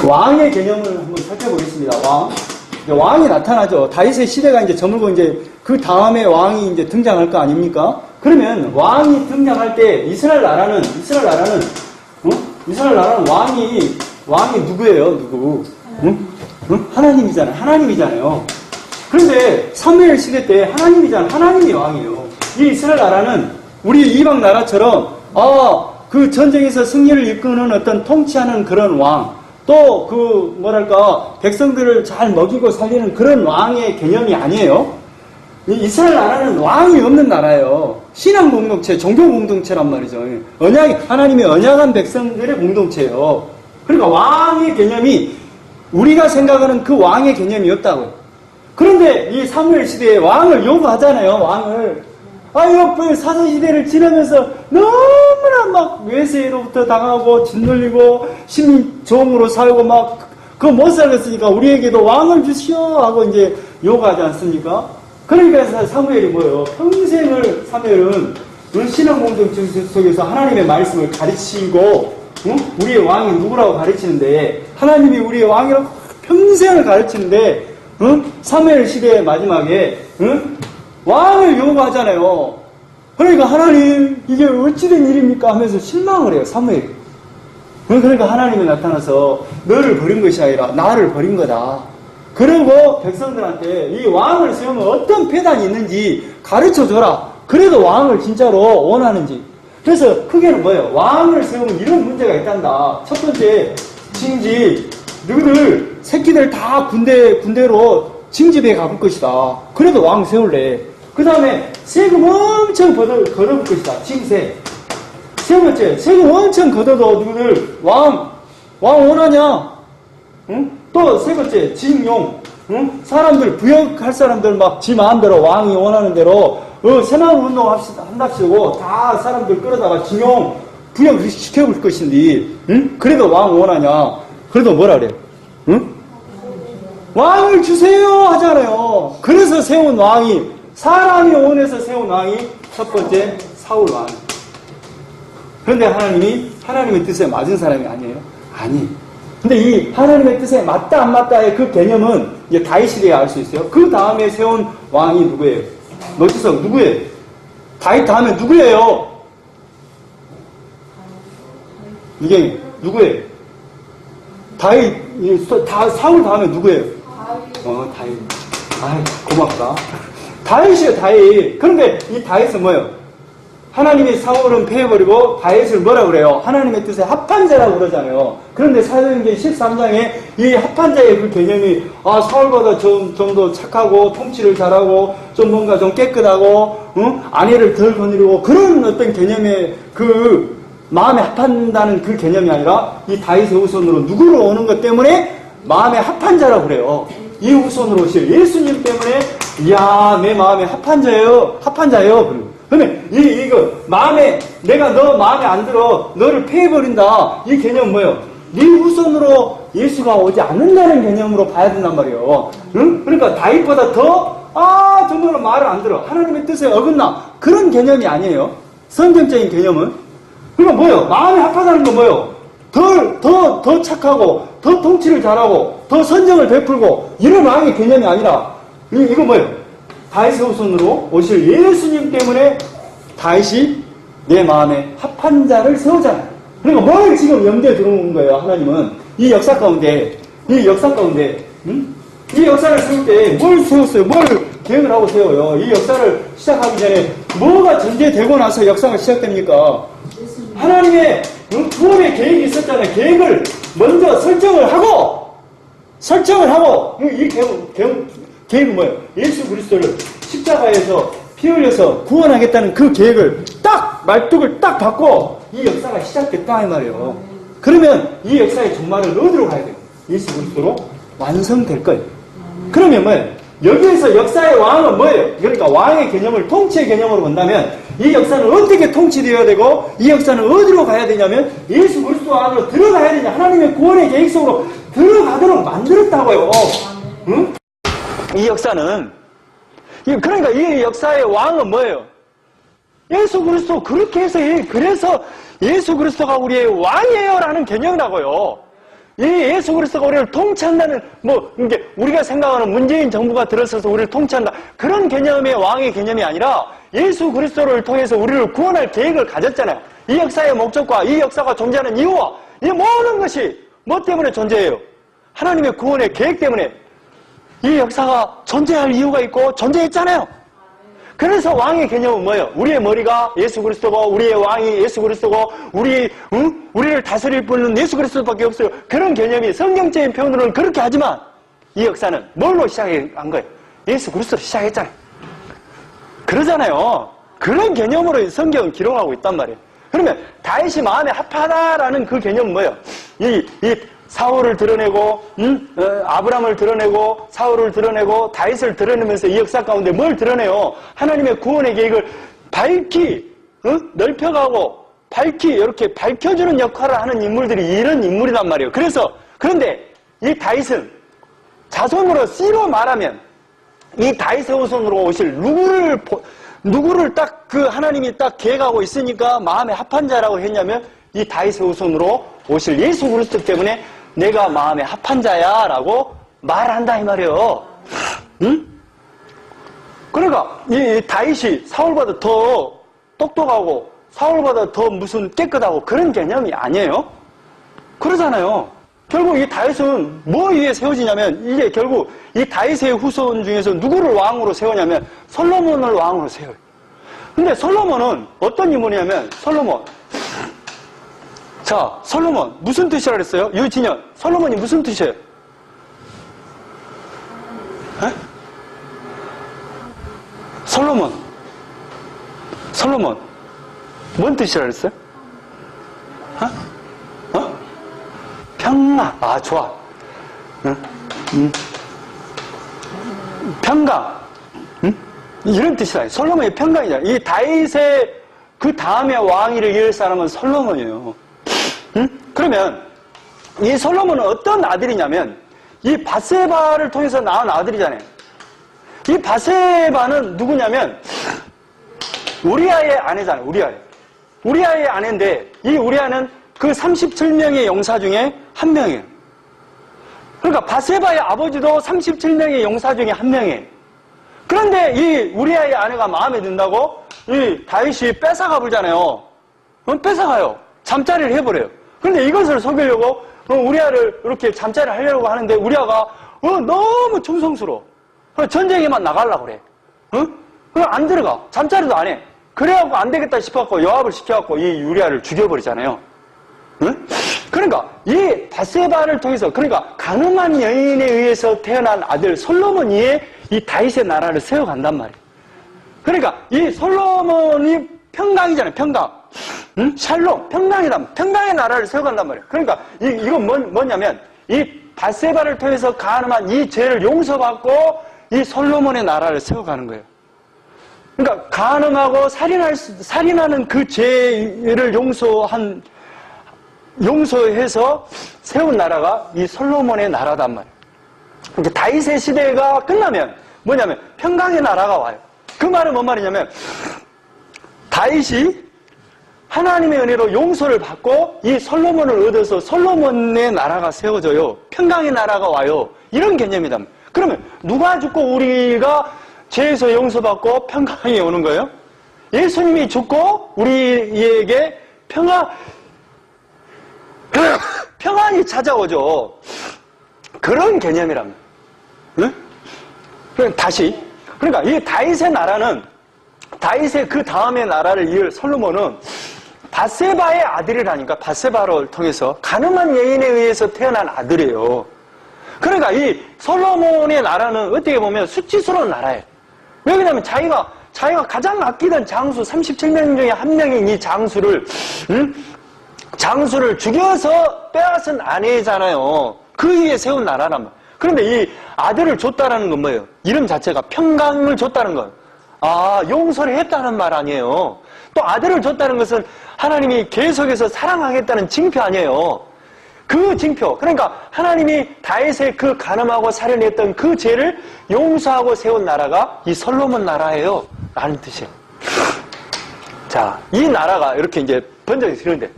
왕의 개념을 한번 살펴보겠습니다. 왕이 나타나죠. 다윗의 시대가 이제 저물고 이제 그 다음에 왕이 이제 등장할 거 아닙니까? 그러면 왕이 등장할 때 이스라엘 나라는 왕이 누구예요? 누구? 하나님이잖아요. 그런데 사무엘 시대 때 하나님이 왕이에요. 이 이스라엘 나라는 우리 이방 나라처럼 그 전쟁에서 승리를 이끄는 어떤 통치하는 그런 왕, 또 백성들을 잘 먹이고 살리는 그런 왕의 개념이 아니에요. 이스라엘 나라는 왕이 없는 나라예요. 신앙 공동체, 종교 공동체란 말이죠. 하나님의 언약한 백성들의 공동체예요. 그러니까 왕의 개념이 우리가 생각하는 그 왕의 개념이 없다고요. 그런데 이 사무엘 시대에 왕을 요구하잖아요. 옆에 사사시대를 지나면서 너무나 막 외세로부터 당하고 짓눌리고 시민종으로 살고 그거 못 살겠으니까 우리에게도 왕을 주시오 하고 이제 요구하지 않습니까? 그러니까 사무엘이 뭐예요? 평생을 사무엘은 신앙 공동체 속에서 하나님의 말씀을 가르치고 우리의 왕이 누구라고 가르치는데 하나님이 우리의 왕이라고 평생을 가르치는데 사무엘 시대의 마지막에 왕을 요구하잖아요. 그러니까 하나님 이게 어찌된 일입니까 하면서 실망을 해요. 사무엘이. 그러니까 하나님이 나타나서 너를 버린 것이 아니라 나를 버린 거다. 그리고 백성들한테 이 왕을 세우면 어떤 폐단이 있는지 가르쳐줘라. 그래도 왕을 진짜로 원하는지. 그래서 크게는 뭐예요? 왕을 세우면 이런 문제가 있단다. 첫 번째 징집. 너희들 새끼들 다 군대로 징집해 가볼 것이다. 그래도 왕 세울래. 그 다음에 세금 엄청 걷어볼 것이다. 징세. 세 번째, 세금 엄청 걷어도 누구들 왕 원하냐? 응? 또 세 번째, 징용. 응? 사람들, 부역할 사람들 지 마음대로 왕이 원하는 대로 새마을 운동 한답시고 다 사람들 끌어다가 징용, 부역 시켜볼 것인데, 응? 그래도 왕 원하냐? 그래도 뭐라 그래? 응? 왕을 주세요 하잖아요. 그래서 세운 왕이, 사람이 원해서 세운 왕이 첫 번째 사울 왕. 그런데 하나님의 뜻에 맞은 사람이 아니에요? 아니. 근데 이 하나님의 뜻에 맞다 안 맞다의 그 개념은 이제 다윗 시대에 알 수 있어요. 그 다음에 세운 왕이 누구예요? 노지석 누구예요? 다윗 다음에 누구예요? 이게 누구예요? 사울 다음에 누구예요? 다윗. 고맙다. 다윗이에요, 다윗. 그런데 이 다윗은 뭐예요? 하나님이 사울은 패해버리고 다윗을 뭐라 그래요? 하나님의 뜻에 합한 자라고 그러잖아요. 그런데 사도행전 13장에 이 합한 자의 그 개념이 사울보다 좀 더 착하고 통치를 잘하고 좀 뭔가 좀 깨끗하고 아내를 덜 거느리고 그런 어떤 개념의 그 마음에 합한다는 그 개념이 아니라 이 다윗의 후손으로 누구를 오는 것 때문에 마음에 합한 자라고 그래요. 이 후손으로 오실 예수님 때문에 내 마음에 합한 자예요. 그러면 내가 너 마음에 안 들어. 너를 패해버린다. 이 개념은 뭐예요? 네 후손으로 예수가 오지 않는다는 개념으로 봐야 된단 말이에요. 응? 그러니까 다윗보다 정말로 말을 안 들어. 하나님의 뜻에 어긋나. 그런 개념이 아니에요. 성경적인 개념은. 그러니까 뭐예요? 마음에 합하다는 건 뭐예요? 더 착하고, 더 통치를 잘하고, 더 선정을 베풀고, 이런 왕의 개념이 아니라, 이거 뭐예요? 다윗의 후손으로 오실 예수님 때문에 다윗이 내 마음에 합한 자를 세우잖아요. 그러니까 뭘 지금 염두에 들어온 거예요, 하나님은. 이 역사 가운데, 이 역사를 세울 때 뭘 세웠어요? 뭘 계획을 하고 세워요? 이 역사를 시작하기 전에 뭐가 전제되고 나서 역사가 시작됩니까? 하나님의 구원의 계획이 있었잖아요. 계획을 먼저 설정을 하고, 이 계획은 뭐예요? 예수 그리스도를 십자가에서 피 흘려서 구원하겠다는 그 계획을 말뚝을 딱 받고 이 역사가 시작됐다 이 말이에요. 그러면 이 역사의 종말은 어디로 가야 돼요? 예수 그리스도로 완성될 거예요. 그러면 뭐예요? 여기에서 역사의 왕은 뭐예요? 그러니까 왕의 개념을 통치의 개념으로 본다면 이 역사는 어떻게 통치되어야 되고 이 역사는 어디로 가야 되냐면 예수 그리스도 안으로 들어가야 되냐. 하나님의 구원의 계획 속으로 들어가도록 만들었다고요. 응? 이 역사는 그러니까 이 역사의 왕은 뭐예요? 예수 그리스도. 그렇게 해서 그래서 예수 그리스도가 우리의 왕이에요 라는 개념이라고요. 이 예수 그리스도가 우리를 통치한다는, 이게 우리가 생각하는 문재인 정부가 들어서서 우리를 통치한다. 그런 개념의 왕의 개념이 아니라 예수 그리스도를 통해서 우리를 구원할 계획을 가졌잖아요. 이 역사의 목적과 이 역사가 존재하는 이유와 이 모든 것이 뭐 때문에 존재해요? 하나님의 구원의 계획 때문에 이 역사가 존재할 이유가 있고 존재했잖아요. 그래서 왕의 개념은 뭐예요? 우리의 머리가 예수 그리스도고 우리의 왕이 예수 그리스도고 우리를 다스릴 분은 예수 그리스도밖에 없어요. 그런 개념이 성경적인 표현으로는 그렇게 하지만 이 역사는 뭘로 시작한 거예요? 예수 그리스도로 시작했잖아요. 그러잖아요. 그런 개념으로 성경은 기록하고 있단 말이에요. 그러면 다윗이 마음에 합하다라는 그 개념은 뭐예요? 이 사울을 드러내고 아브람을 드러내고 사울을 드러내고 다윗을 드러내면서 이 역사 가운데 뭘 드러내요? 하나님의 구원의 계획을 밝히 넓혀가고 밝히 이렇게 밝혀주는 역할을 하는 인물들이 이런 인물이란 말이에요. 그런데 이 다윗은 자손으로 씨로 말하면 이 다윗의 후손으로 오실 누구를 딱 그 하나님이 딱 계획하고 있으니까 마음에 합한 자라고 했냐면 이 다윗의 후손으로 오실 예수 그리스도 때문에 내가 마음에 합한 자야 라고 말한다 이 말이에요. 응? 그러니까 이 다윗이 사울보다 더 똑똑하고 사울보다 더 무슨 깨끗하고 그런 개념이 아니에요. 그러잖아요. 결국 이 다윗은 뭐 위에 세워지냐면 이게 결국 이 다윗의 후손 중에서 누구를 왕으로 세우냐면 솔로몬을 왕으로 세워요. 근데 솔로몬은 어떤 인물이냐면 솔로몬 무슨 뜻이라 그랬어요? 유진현 솔로몬이 무슨 뜻이에요? 에? 솔로몬 뭔 뜻이라 그랬어요? 평강. 아, 좋아. 평강. 이런 뜻이다. 솔로몬이 평강이잖아. 이 다윗의 그 다음에 왕위를 이을 사람은 솔로몬이에요. 그러면 이 솔로몬은 어떤 아들이냐면 이 밧세바를 통해서 낳은 아들이잖아요. 이 밧세바는 누구냐면 우리아의 아내잖아요. 우리아의 아내인데 이 우리아는 그 37명의 용사 중에 한 명이에요. 그러니까 밧세바의 아버지도 37명의 용사 중에 한 명이에요. 그런데 이 우리아의 아내가 마음에 든다고 이 다윗이 뺏어가 불잖아요. 뺏어가요. 잠자리를 해버려요. 그런데 이것을 속이려고 우리아를 이렇게 잠자리를 하려고 하는데 우리아가 너무 충성스러워. 전쟁에만 나가려고 그래. 안 들어가. 잠자리도 안 해. 그래갖고 안 되겠다 싶어갖고 요압을 시켜갖고 이 우리아를 죽여버리잖아요. 그러니까 이 밧세바를 통해서 그러니까 가늠한 여인에 의해서 태어난 아들 솔로몬 위에 이 다윗의 나라를 세워간단 말이에요. 그러니까 이 솔로몬이 평강이잖아요. 평강. 샬롬 평강이다. 평강의 나라를 세워간단 말이에요. 그러니까 이건 뭐냐면 이 밧세바를 통해서 가늠한 이 죄를 용서받고 이 솔로몬의 나라를 세워가는 거예요. 그러니까 가늠하고 살인하는 그 죄를 용서해서 세운 나라가 이 솔로몬의 나라단 말이에요. 이제 다윗의 시대가 끝나면 뭐냐면 평강의 나라가 와요. 그 말은 뭔 말이냐면 다윗이 하나님의 은혜로 용서를 받고 이 솔로몬을 얻어서 솔로몬의 나라가 세워져요. 평강의 나라가 와요. 이런 개념이다. 그러면 누가 죽고 우리가 죄에서 용서받고 평강이 오는 거예요? 예수님이 죽고 우리에게 평안이 찾아오죠. 그런 개념이랍니다. 응? 다시. 그러니까 이 다윗의 나라는 다윗의 그 다음의 나라를 이을 솔로몬은 밧세바의 아들이라니까 밧세바를 통해서 가늠한 여인에 의해서 태어난 아들이에요. 그러니까 이 솔로몬의 나라는 어떻게 보면 수치스러운 나라예요. 왜 그러냐면 자기가 가장 아끼던 장수 37명 중에 한 명인 이 장수를 죽여서 빼앗은 아내잖아요. 그 위에 세운 나라란 말이에요. 그런데 이 아들을 줬다라는 건 뭐예요? 이름 자체가 평강을 줬다는 거예요. 아, 용서를 했다는 말 아니에요. 또 아들을 줬다는 것은 하나님이 계속해서 사랑하겠다는 징표 아니에요. 그 징표. 그러니까 하나님이 다윗의 그 가늠하고 살인했던 그 죄를 용서하고 세운 나라가 이 솔로몬 나라예요. 라는 뜻이에요. 자, 이 나라가 이렇게 이제 번쩍이 되는데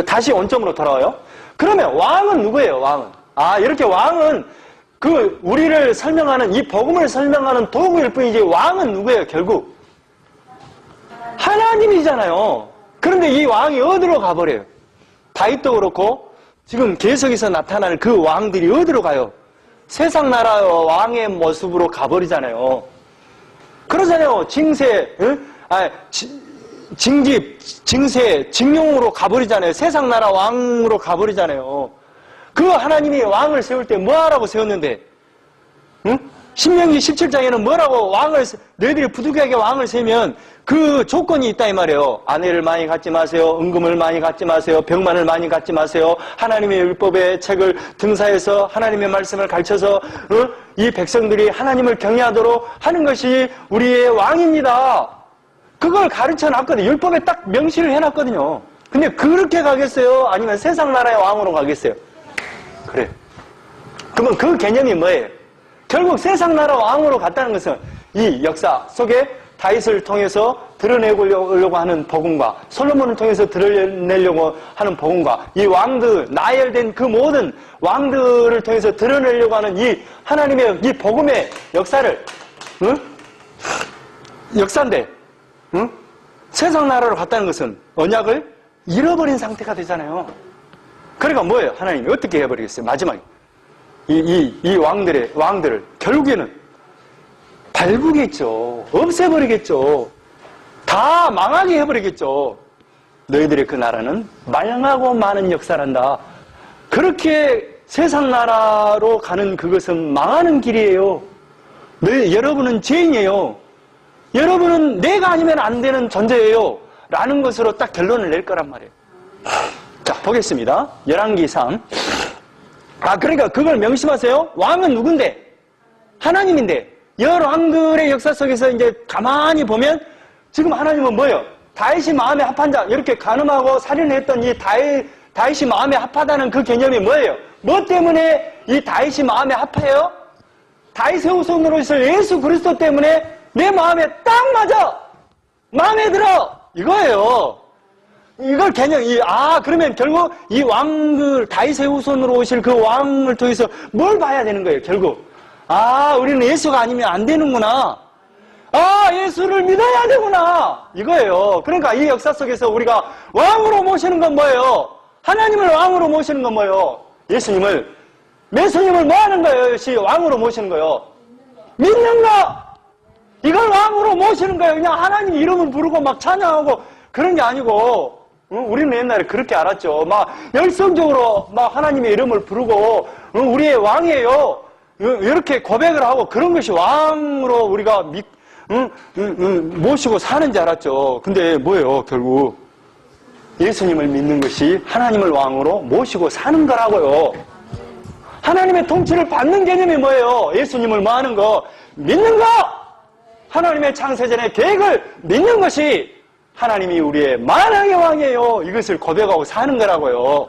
다시 원점으로 돌아와요. 그러면 왕은 누구예요, 왕은? 아, 이렇게 왕은 우리를 설명하는, 이 복음을 설명하는 도구일 뿐이지, 왕은 누구예요, 결국? 하나님이잖아요. 그런데 이 왕이 어디로 가버려요? 다윗도 그렇고, 지금 계속해서 나타나는 그 왕들이 어디로 가요? 세상 나라 왕의 모습으로 가버리잖아요. 그러잖아요. 징세, 응? 징집, 징세, 징용으로 가버리잖아요. 세상 나라 왕으로 가버리잖아요. 그 하나님이 왕을 세울 때 뭐하라고 세웠는데? 응? 신명기 17장에는 뭐라고 너희들이 부득이하게 왕을 세면 그 조건이 있다 이 말이에요. 아내를 많이 갖지 마세요. 은금을 많이 갖지 마세요. 병만을 많이 갖지 마세요. 하나님의 율법의 책을 등사해서 하나님의 말씀을 가르쳐서 이 백성들이 하나님을 경외하도록 하는 것이 우리의 왕입니다. 그걸 가르쳐놨거든요. 율법에 딱 명시를 해놨거든요. 근데 그렇게 가겠어요? 아니면 세상 나라의 왕으로 가겠어요? 그래요. 그러면 그 개념이 뭐예요? 결국 세상 나라 왕으로 갔다는 것은 이 역사 속에 다윗을 통해서 드러내려고 하는 복음과 솔로몬을 통해서 드러내려고 하는 복음과 이 왕들, 나열된 그 모든 왕들을 통해서 드러내려고 하는 이 하나님의 이 복음의 역사를, 응? 역사인데, 응? 세상 나라로 갔다는 것은 언약을 잃어버린 상태가 되잖아요. 그러니까 뭐예요? 하나님이 어떻게 해버리겠어요? 마지막에. 이 왕들을 결국에는 밟으겠죠. 없애버리겠죠. 다 망하게 해버리겠죠. 너희들의 그 나라는 망하고 많은 역사란다. 그렇게 세상 나라로 가는 그것은 망하는 길이에요. 여러분은 죄인이에요. 여러분은 내가 아니면 안 되는 존재예요. 라는 것으로 딱 결론을 낼 거란 말이에요. 자, 보겠습니다. 열왕기상. 그러니까 그걸 명심하세요. 왕은 누군데? 하나님인데. 열왕들의 역사 속에서 이제 가만히 보면 지금 하나님은 뭐예요? 다윗이 마음에 합한 자, 이렇게 간음하고 살인을 했던 이 다윗이 마음에 합하다는 그 개념이 뭐예요? 뭐 때문에 이 다윗이 마음에 합해요? 다윗의 후손으로 있을 예수 그리스도 때문에 내 마음에 딱 맞아! 마음에 들어! 이거예요. 이걸 그러면 결국 이 다윗의 후손으로 오실 그 왕을 통해서 뭘 봐야 되는 거예요, 결국? 우리는 예수가 아니면 안 되는구나. 예수를 믿어야 되구나. 이거예요. 그러니까 이 역사 속에서 우리가 왕으로 모시는 건 뭐예요? 하나님을 왕으로 모시는 건 뭐예요? 예수님을 뭐 하는 거예요? 왕으로 모시는 거예요. 믿는 거! 이걸 왕으로 모시는 거예요. 그냥 하나님 이름을 부르고 막 찬양하고 그런 게 아니고, 우리는 옛날에 그렇게 알았죠. 막 열성적으로 막 하나님의 이름을 부르고, 우리의 왕이에요. 이렇게 고백을 하고 그런 것이 왕으로 우리가 모시고 사는 줄 알았죠. 근데 뭐예요, 결국? 예수님을 믿는 것이 하나님을 왕으로 모시고 사는 거라고요. 하나님의 통치를 받는 개념이 뭐예요? 예수님을 뭐 하는 거? 믿는 거! 하나님의 창세전의 계획을 믿는 것이 하나님이 우리의 만왕의 왕이에요. 이것을 고백하고 사는 거라고요.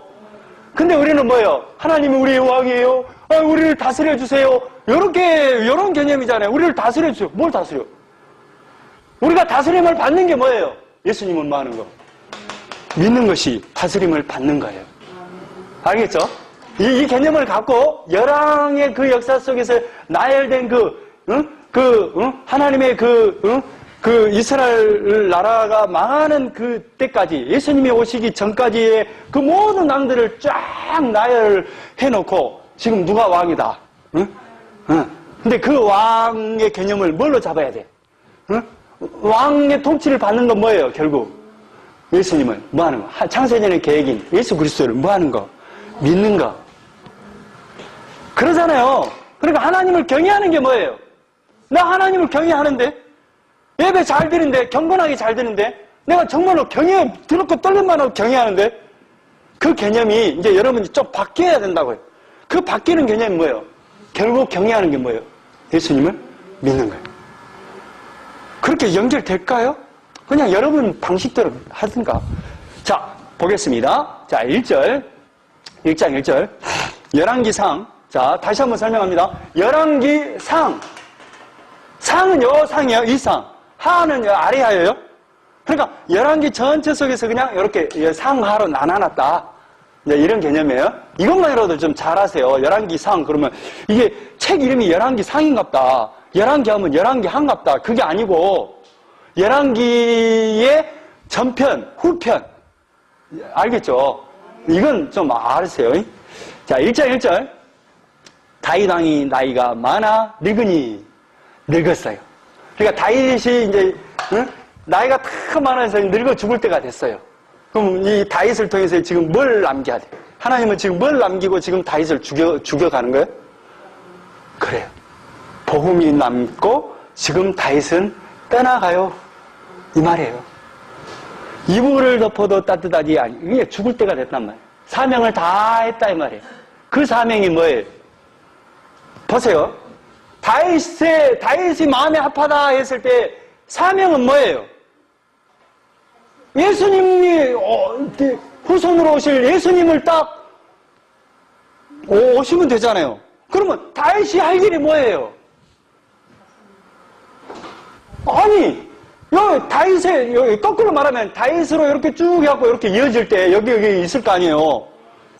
근데 우리는 뭐예요? 하나님이 우리의 왕이에요. 우리를 다스려 주세요. 요런 개념이잖아요. 우리를 다스려 주세요. 뭘 다스려? 우리가 다스림을 받는 게 뭐예요? 예수님은 뭐 하는 거? 믿는 것이 다스림을 받는 거예요. 알겠죠? 이 개념을 갖고 열왕의 그 역사 속에서 나열된 하나님의 그 이스라엘 나라가 망하는 그 때까지, 예수님이 오시기 전까지의 그 모든 왕들을 쫙 나열해놓고, 지금 누가 왕이다. 근데 그 왕의 개념을 뭘로 잡아야 돼? 왕의 통치를 받는 건 뭐예요, 결국? 예수님을 뭐 하는 거? 창세전의 계획인 예수 그리스도를 뭐 하는 거? 믿는 거. 그러잖아요. 그러니까 하나님을 경외하는 게 뭐예요? 나 하나님을 경외하는데? 예배 잘 드는데, 경건하게 잘 드는데, 내가 정말로 드럽고 떨림만 하고 경외하는데, 그 개념이 이제 여러분이 좀 바뀌어야 된다고요. 그 바뀌는 개념이 뭐예요? 결국 경외하는 게 뭐예요? 예수님을 믿는 거예요. 그렇게 연결될까요? 그냥 여러분 방식대로 하든가. 자, 보겠습니다. 자, 1절. 1장 1절. 열왕기상. 자, 다시 한번 설명합니다. 열왕기상. 상은요, 상이에요, 이 상. 하는 아래하예요. 그러니까 열왕기 전체 속에서 그냥 이렇게 상하로 나눠놨다. 이제 이런 개념이에요. 이것만이라도 좀 잘 아세요. 열왕기상 그러면 이게 책 이름이 열왕기상인갑다. 열왕기 하면 열왕기 한갑다. 그게 아니고 열왕기의 전편, 후편. 알겠죠? 이건 좀 알으세요. 자, 1장 1절. 다윗 왕이 나이가 많아 늙으니 늙었어요. 그러니까 다윗이 이제 나이가 다 많아서 늙어 죽을 때가 됐어요. 그럼 이 다윗을 통해서 지금 뭘 남겨야 돼? 하나님은 지금 뭘 남기고 지금 다윗을 죽여가는 거예요? 그래요. 복음이 남고 지금 다윗은 떠나가요. 이 말이에요. 이불을 덮어도 따뜻하지 아니. 이게 죽을 때가 됐단 말이에요. 사명을 다 했다 이 말이에요. 그 사명이 뭐예요? 보세요. 다윗이 마음에 합하다 했을 때 사명은 뭐예요? 예수님이 후손으로 오실 예수님을 딱 오시면 되잖아요. 그러면 다윗이 할 일이 뭐예요? 아니 여기 거꾸로 말하면 다윗으로 이렇게 쭉 해갖고 이렇게 이어질 때 여기 있을 거 아니에요.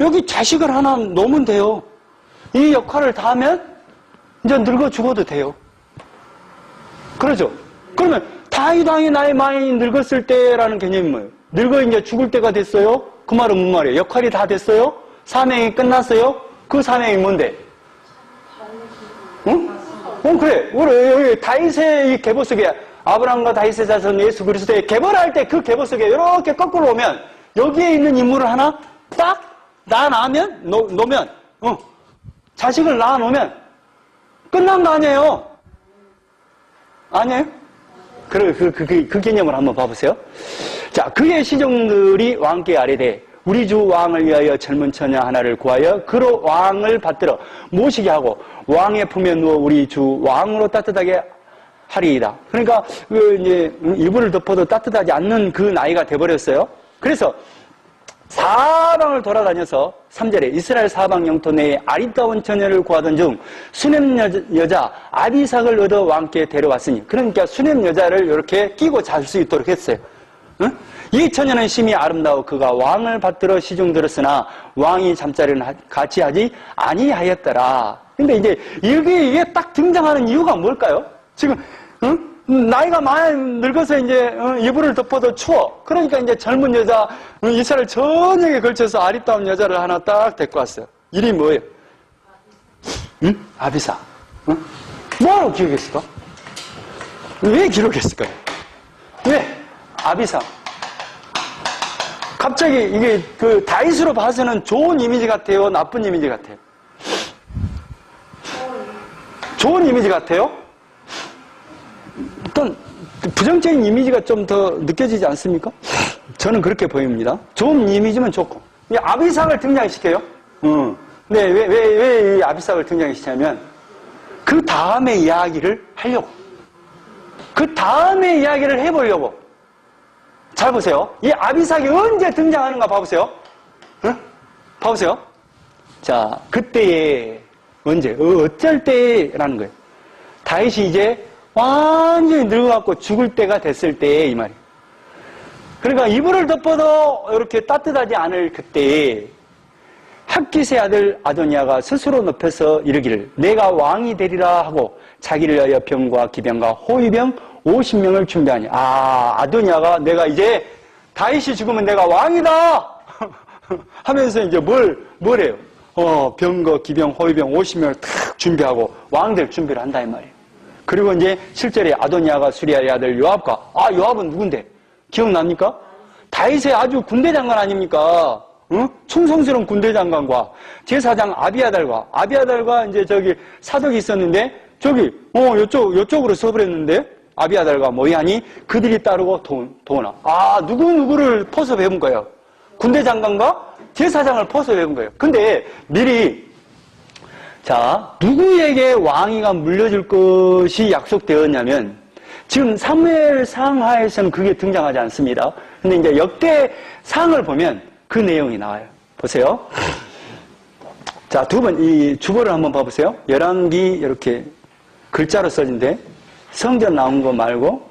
여기 자식을 하나 놓으면 돼요. 이 역할을 다 하면 이제 늙어 죽어도 돼요. 그러죠? 그러면 다윗 왕이 나이 많이 늙었을 때라는 개념이 뭐예요? 늙어 이제 죽을 때가 됐어요? 그 말은 뭔 말이에요? 역할이 다 됐어요? 사명이 끝났어요? 그 사명이 뭔데? 응? 그래. 우리 여기 다윗의 이 계보 속에 아브라함과 다윗의 자손 예수 그리스도의 계보할 때 그 계보 속에 이렇게 거꾸로 오면 여기에 있는 인물을 하나 딱 놓으면 자식을 낳아놓으면 끝난 거 아니에요? 아니에요? 그 개념을 한번 봐보세요. 자, 그의 시종들이 왕께 아뢰되 우리 주 왕을 위하여 젊은 처녀 하나를 구하여 그로 왕을 받들어 모시게 하고 왕의 품에 누워 우리 주 왕으로 따뜻하게 하리이다. 그러니까 이제 이불을 덮어도 따뜻하지 않는 그 나이가 돼버렸어요. 그래서 사방을 돌아다녀서 3절에 이스라엘 사방 영토 내에 아리따운 처녀를 구하던 중 수냄 여자 아비삭을 얻어 왕께 데려왔으니 그러니까 수냄 여자를 이렇게 끼고 잘 수 있도록 했어요. 응? 이 처녀는 심히 아름다워 그가 왕을 받들어 시중 들었으나 왕이 잠자리는 같이 하지 아니하였더라. 근데 이제 이게 딱 등장하는 이유가 뭘까요? 지금 나이가 많이 늙어서 이제 이불을 덮어도 추워. 그러니까 이제 젊은 여자 이스라엘 전역에 걸쳐서 아리따운 여자를 하나 딱 데리고 왔어요. 이름이 뭐예요? 아비사. 뭐라고 기록했을까? 왜 기록했을까요? 왜? 아비사. 갑자기 이게 그 다윗으로 봐서는 좋은 이미지 같아요? 나쁜 이미지 같아요? 좋은 이미지 같아요? 어떤 부정적인 이미지가 좀 더 느껴지지 않습니까? 저는 그렇게 보입니다. 좋은 이미지면 좋고. 이 아비삭을 등장시켜요. 근데 왜 이 아비삭을 등장시키냐면 그 다음에 이야기를 하려고. 그 다음에 이야기를 해보려고. 잘 보세요. 이 아비삭이 언제 등장하는가 봐보세요. 봐보세요. 자, 그때에 언제? 어쩔 때라는 거예요. 다윗이 이제 완전히 늙어갖고 죽을 때가 됐을 때에 이 말이에요. 그러니까 이불을 덮어도 이렇게 따뜻하지 않을 그때에 핫깃의 아들 아도니아가 스스로 높여서 이르기를 내가 왕이 되리라 하고 자기를 위하여 병과 기병과 호위병 50명을 준비하니 아도니아가 내가 이제 다윗이 죽으면 내가 왕이다 하면서 이제 뭐래요? 병거 기병 호위병 50명을 탁 준비하고 왕될 준비를 한다 이 말이에요. 그리고 이제 실제로 아도니아가 수리아의 아들 요압과 요압은 누군데? 기억납니까? 다윗의 아주 군대 장관 아닙니까? 충성스러운 군대 장관과 제사장 아비아달과 이제 저기 사독이 있었는데 저기 요쪽으로 서버렸는데 아비아달과 모이하니 그들이 따르고 도나 누구를 포섭해본 거예요? 군대 장관과 제사장을 포섭해본 거예요. 근데 미리 자, 누구에게 왕위가 물려줄 것이 약속되었냐면, 지금 사무엘 상하에서는 그게 등장하지 않습니다. 근데 이제 역대 상을 보면 그 내용이 나와요. 보세요. 자, 두 번, 이 주보를 한번 봐보세요. 열왕기 이렇게 글자로 써진데, 성전 나온 거 말고.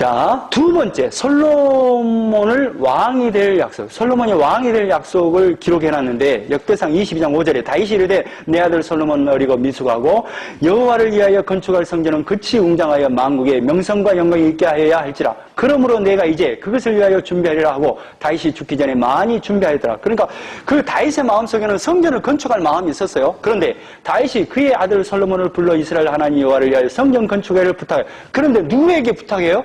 자, 두 번째, 솔로몬을 왕이 될 약속. 솔로몬이 왕이 될 약속을 기록해놨는데, 역대상 22장 5절에 다윗이 이르되 내 아들 솔로몬은 어리고 미숙하고 여호와를 위하여 건축할 성전은 그치 웅장하여 만국에 명성과 영광이 있게 하여야 할지라. 그러므로 내가 이제 그것을 위하여 준비하리라 하고 다윗이 죽기 전에 많이 준비하였더라. 그러니까 그 다윗의 마음속에는 성전을 건축할 마음이 있었어요. 그런데 다윗이 그의 아들 솔로몬을 불러 이스라엘 하나님 여호와를 위하여 성전 건축을 부탁해요. 그런데 누구에게 부탁해요?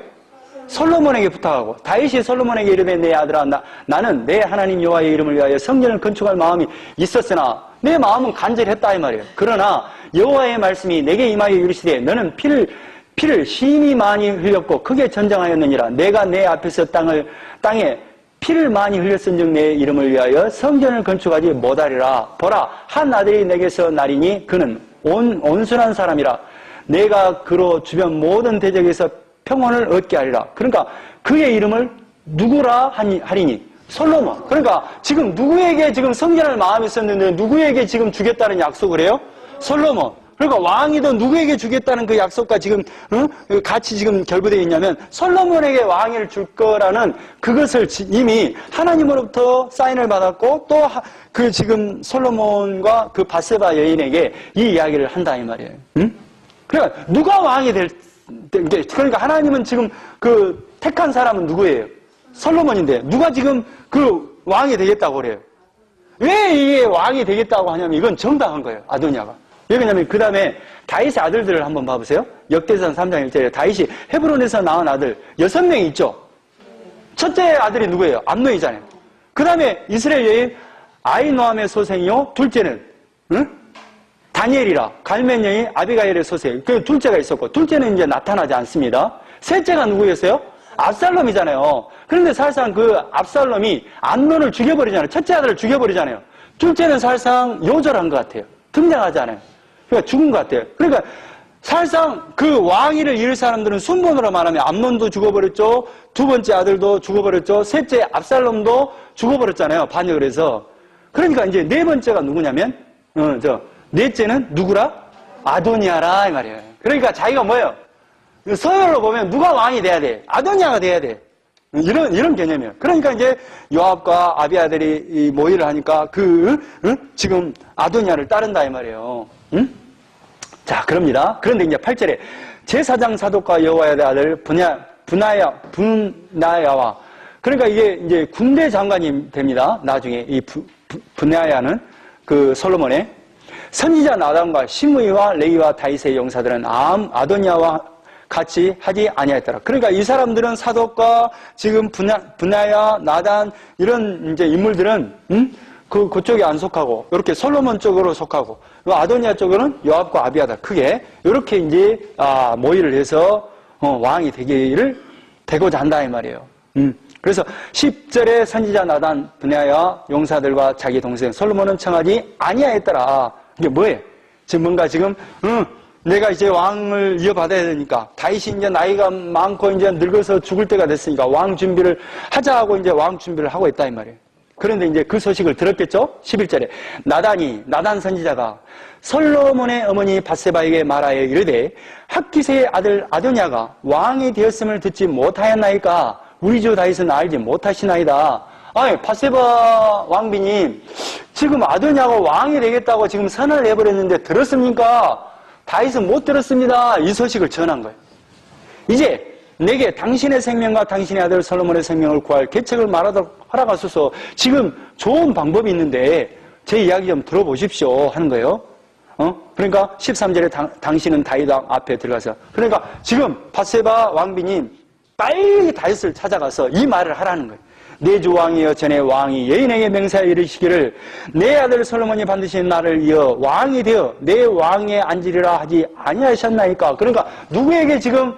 솔로몬에게 부탁하고, 다윗이 솔로몬에게 이르되 내 아들아 나는 내 하나님 여호와의 이름을 위하여 성전을 건축할 마음이 있었으나 내 마음은 간절했다 이 말이에요. 그러나 여호와의 말씀이 내게 임하여 이르시되 너는 피를 심히 많이 흘렸고 크게 전쟁하였느니라. 내가 내 앞에서 땅에 피를 많이 흘렸은즉 내 이름을 위하여 성전을 건축하지 못하리라. 보라, 한 아들이 내게서 나리니 그는 온순한 사람이라. 내가 그로 주변 모든 대적에서 평온을 얻게 하리라. 그러니까 그의 이름을 누구라 하리니? 솔로몬. 그러니까 지금 누구에게 지금 성전할 마음이 있었는데 누구에게 지금 주겠다는 약속을 해요? 솔로몬. 그러니까 왕이도 누구에게 주겠다는 그 약속과 지금 같이 지금 결부되어 있냐면 솔로몬에게 왕위를 줄 거라는 그것을 이미 하나님으로부터 사인을 받았고 또 그 지금 솔로몬과 그 바세바 여인에게 이 이야기를 한다 이 말이에요. 그러니까 누가 왕이 그러니까 하나님은 지금 그 택한 사람은 누구예요? 솔로몬인데 누가 지금 그 왕이 되겠다고 그래요? 왜 이게 왕이 되겠다고 하냐면 이건 정당한 거예요. 아도니아가. 왜 그러냐면 그 다음에 다윗의 아들들을 한번 봐보세요. 역대상 3장 1절에 다윗이 헤브론에서 낳은 아들 6명이 있죠. 첫째 아들이 누구예요? 암논이잖아요. 그 다음에 이스라엘 여인 아히노함의 소생이요. 둘째는 다니엘이라 갈멜 여인 아비가일의 소생. 그 둘째가 있었고 둘째는 이제 나타나지 않습니다. 셋째가 누구였어요? 압살롬이잖아요. 그런데 사실상 그 압살롬이 암논을 죽여버리잖아요. 첫째 아들을 죽여버리잖아요. 둘째는 사실상 요절한 것 같아요. 등장하지 않아요. 그러니까 죽은 것 같아요. 그러니까 사실상 그 왕위를 이을 사람들은 순번으로 말하면 암논도 죽어버렸죠. 두 번째 아들도 죽어버렸죠. 셋째 압살롬도 죽어버렸잖아요. 반역을 해서. 그러니까 이제 네 번째가 누구냐면 넷째는 누구라? 아도니아라 이 말이에요. 그러니까 자기가 뭐예요? 서열로 보면 누가 왕이 돼야 돼? 아도니아가 돼야 돼. 이런 개념이에요. 그러니까 이제 요압과 아비아들이 모의를 하니까 지금 아도니아를 따른다 이 말이에요. 자, 그럽니다. 그런데 이제 8절에 제사장 사독과 여호와의 아들 분하야와 그러니까 이게 이제 군대 장관이 됩니다. 나중에 이 분하야는 그 솔로몬의 선지자 나단과 시므이와 레이와 다윗의 용사들은 아도니아와 같이 하지 아니하였더라. 그러니까 이 사람들은 사독과 지금 분하야, 나단 이런 이제 인물들은 그쪽에 안 속하고 이렇게 솔로몬 쪽으로 속하고 아도니아 쪽으로는 요압과 아비아다 크게 이렇게 이제 모의를 해서 왕이 되고자 한다 이 말이에요. 그래서 10절에 선지자 나단, 분하야 용사들과 자기 동생 솔로몬은 청하지 아니하였더라. 이게 뭐예요? 지금 뭔가 지금 내가 이제 왕을 이어받아야 되니까 다윗이 이제 나이가 많고 이제 늙어서 죽을 때가 됐으니까 왕 준비를 하자 하고 이제 왕 준비를 하고 있다 이 말이에요. 그런데 이제 그 소식을 들었겠죠? 11절에 나단 선지자가 솔로몬의 어머니 바세바에게 말하여 이르되 핫기세의 아들 아도니아가 왕이 되었음을 듣지 못하였나이까 우리 주 다윗은 알지 못하시나이다. 아니 바세바 왕비님 지금 아도니아가 왕이 되겠다고 지금 선언을 해버렸는데 들었습니까? 다윗은 못 들었습니다. 이 소식을 전한 거예요. 이제 내게 당신의 생명과 당신의 아들 솔로몬의 생명을 구할 계책을 말하도록 허락하소서. 지금 좋은 방법이 있는데 제 이야기 좀 들어보십시오 하는 거예요. 그러니까 13절에 당신은 다윗 왕 앞에 들어가서 그러니까 지금 바세바 왕비님 빨리 다윗을 찾아가서 이 말을 하라는 거예요. 내 주 왕이여 전에 왕이 여인에게 맹세하여 이르시기를 내 아들 솔로몬이 반드시 나를 이어 왕이 되어 내 왕에 앉으리라 하지 아니하셨나이까. 그러니까 누구에게 지금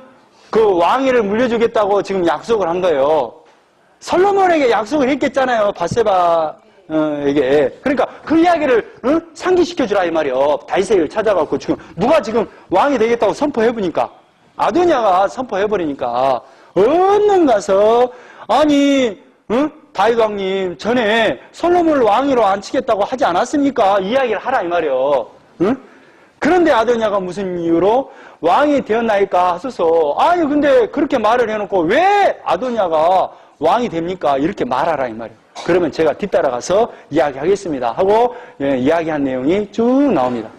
그 왕위를 물려주겠다고 지금 약속을 한 거예요. 솔로몬에게 약속을 했겠잖아요. 바세바에게. 그러니까 그 이야기를 상기시켜주라 이 말이에요. 다윗을 찾아가고 지금 누가 지금 왕이 되겠다고 선포해보니까 아도니아가 선포해버리니까 얼른 가서 아니 다윗 왕님 전에 솔로몬을 왕위로 앉히겠다고 하지 않았습니까? 이야기를 하라 이 말이에요. 그런데 아도니아가 무슨 이유로 왕이 되었나이까 하소서. 아니 근데 그렇게 말을 해놓고 왜 아도니아가 왕이 됩니까? 이렇게 말하라 이 말이에요. 그러면 제가 뒤따라가서 이야기하겠습니다 하고 이야기한 내용이 쭉 나옵니다.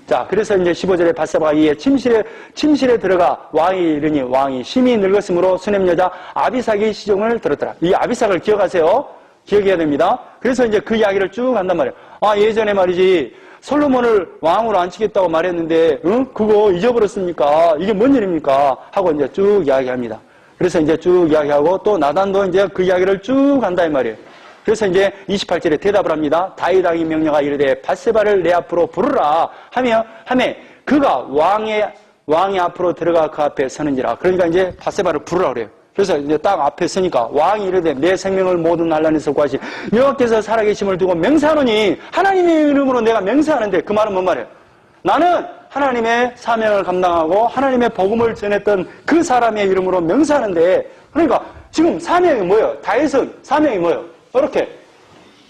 자, 그래서 이제 15절에 바세바가 이에 침실에 들어가 왕이 이르니 왕이 심히 늙었으므로 수냄 여자 아비삭의 시종을 들었더라. 이 아비삭을 기억하세요. 기억해야 됩니다. 그래서 이제 그 이야기를 쭉 한단 말이에요. 아, 예전에 말이지 솔로몬을 왕으로 앉히겠다고 말했는데 그거 잊어버렸습니까? 이게 뭔 일입니까? 하고 이제 쭉 이야기합니다. 그래서 이제 쭉 이야기하고 또 나단도 이제 그 이야기를 쭉 한다 이 말이에요. 그래서 이제 28절에 대답을 합니다. 다윗 왕이 명령하 이르되 바세바를 내 앞으로 부르라 하며 그가 왕의 앞으로 들어가 그 앞에 서는지라. 그러니까 이제 바세바를 부르라 그래요. 그래서 이제 딱 앞에 서니까 왕이 이르되 내 생명을 모든 난란에서 구하시 여호와께서 살아계심을 두고 맹세하노니 하나님의 이름으로 내가 맹세하는데 그 말은 뭔 말이에요? 나는 하나님의 사명을 감당하고 하나님의 복음을 전했던 그 사람의 이름으로 명세하는데, 그러니까 지금 사명이 뭐예요? 다윗은 사명이 뭐예요? 이렇게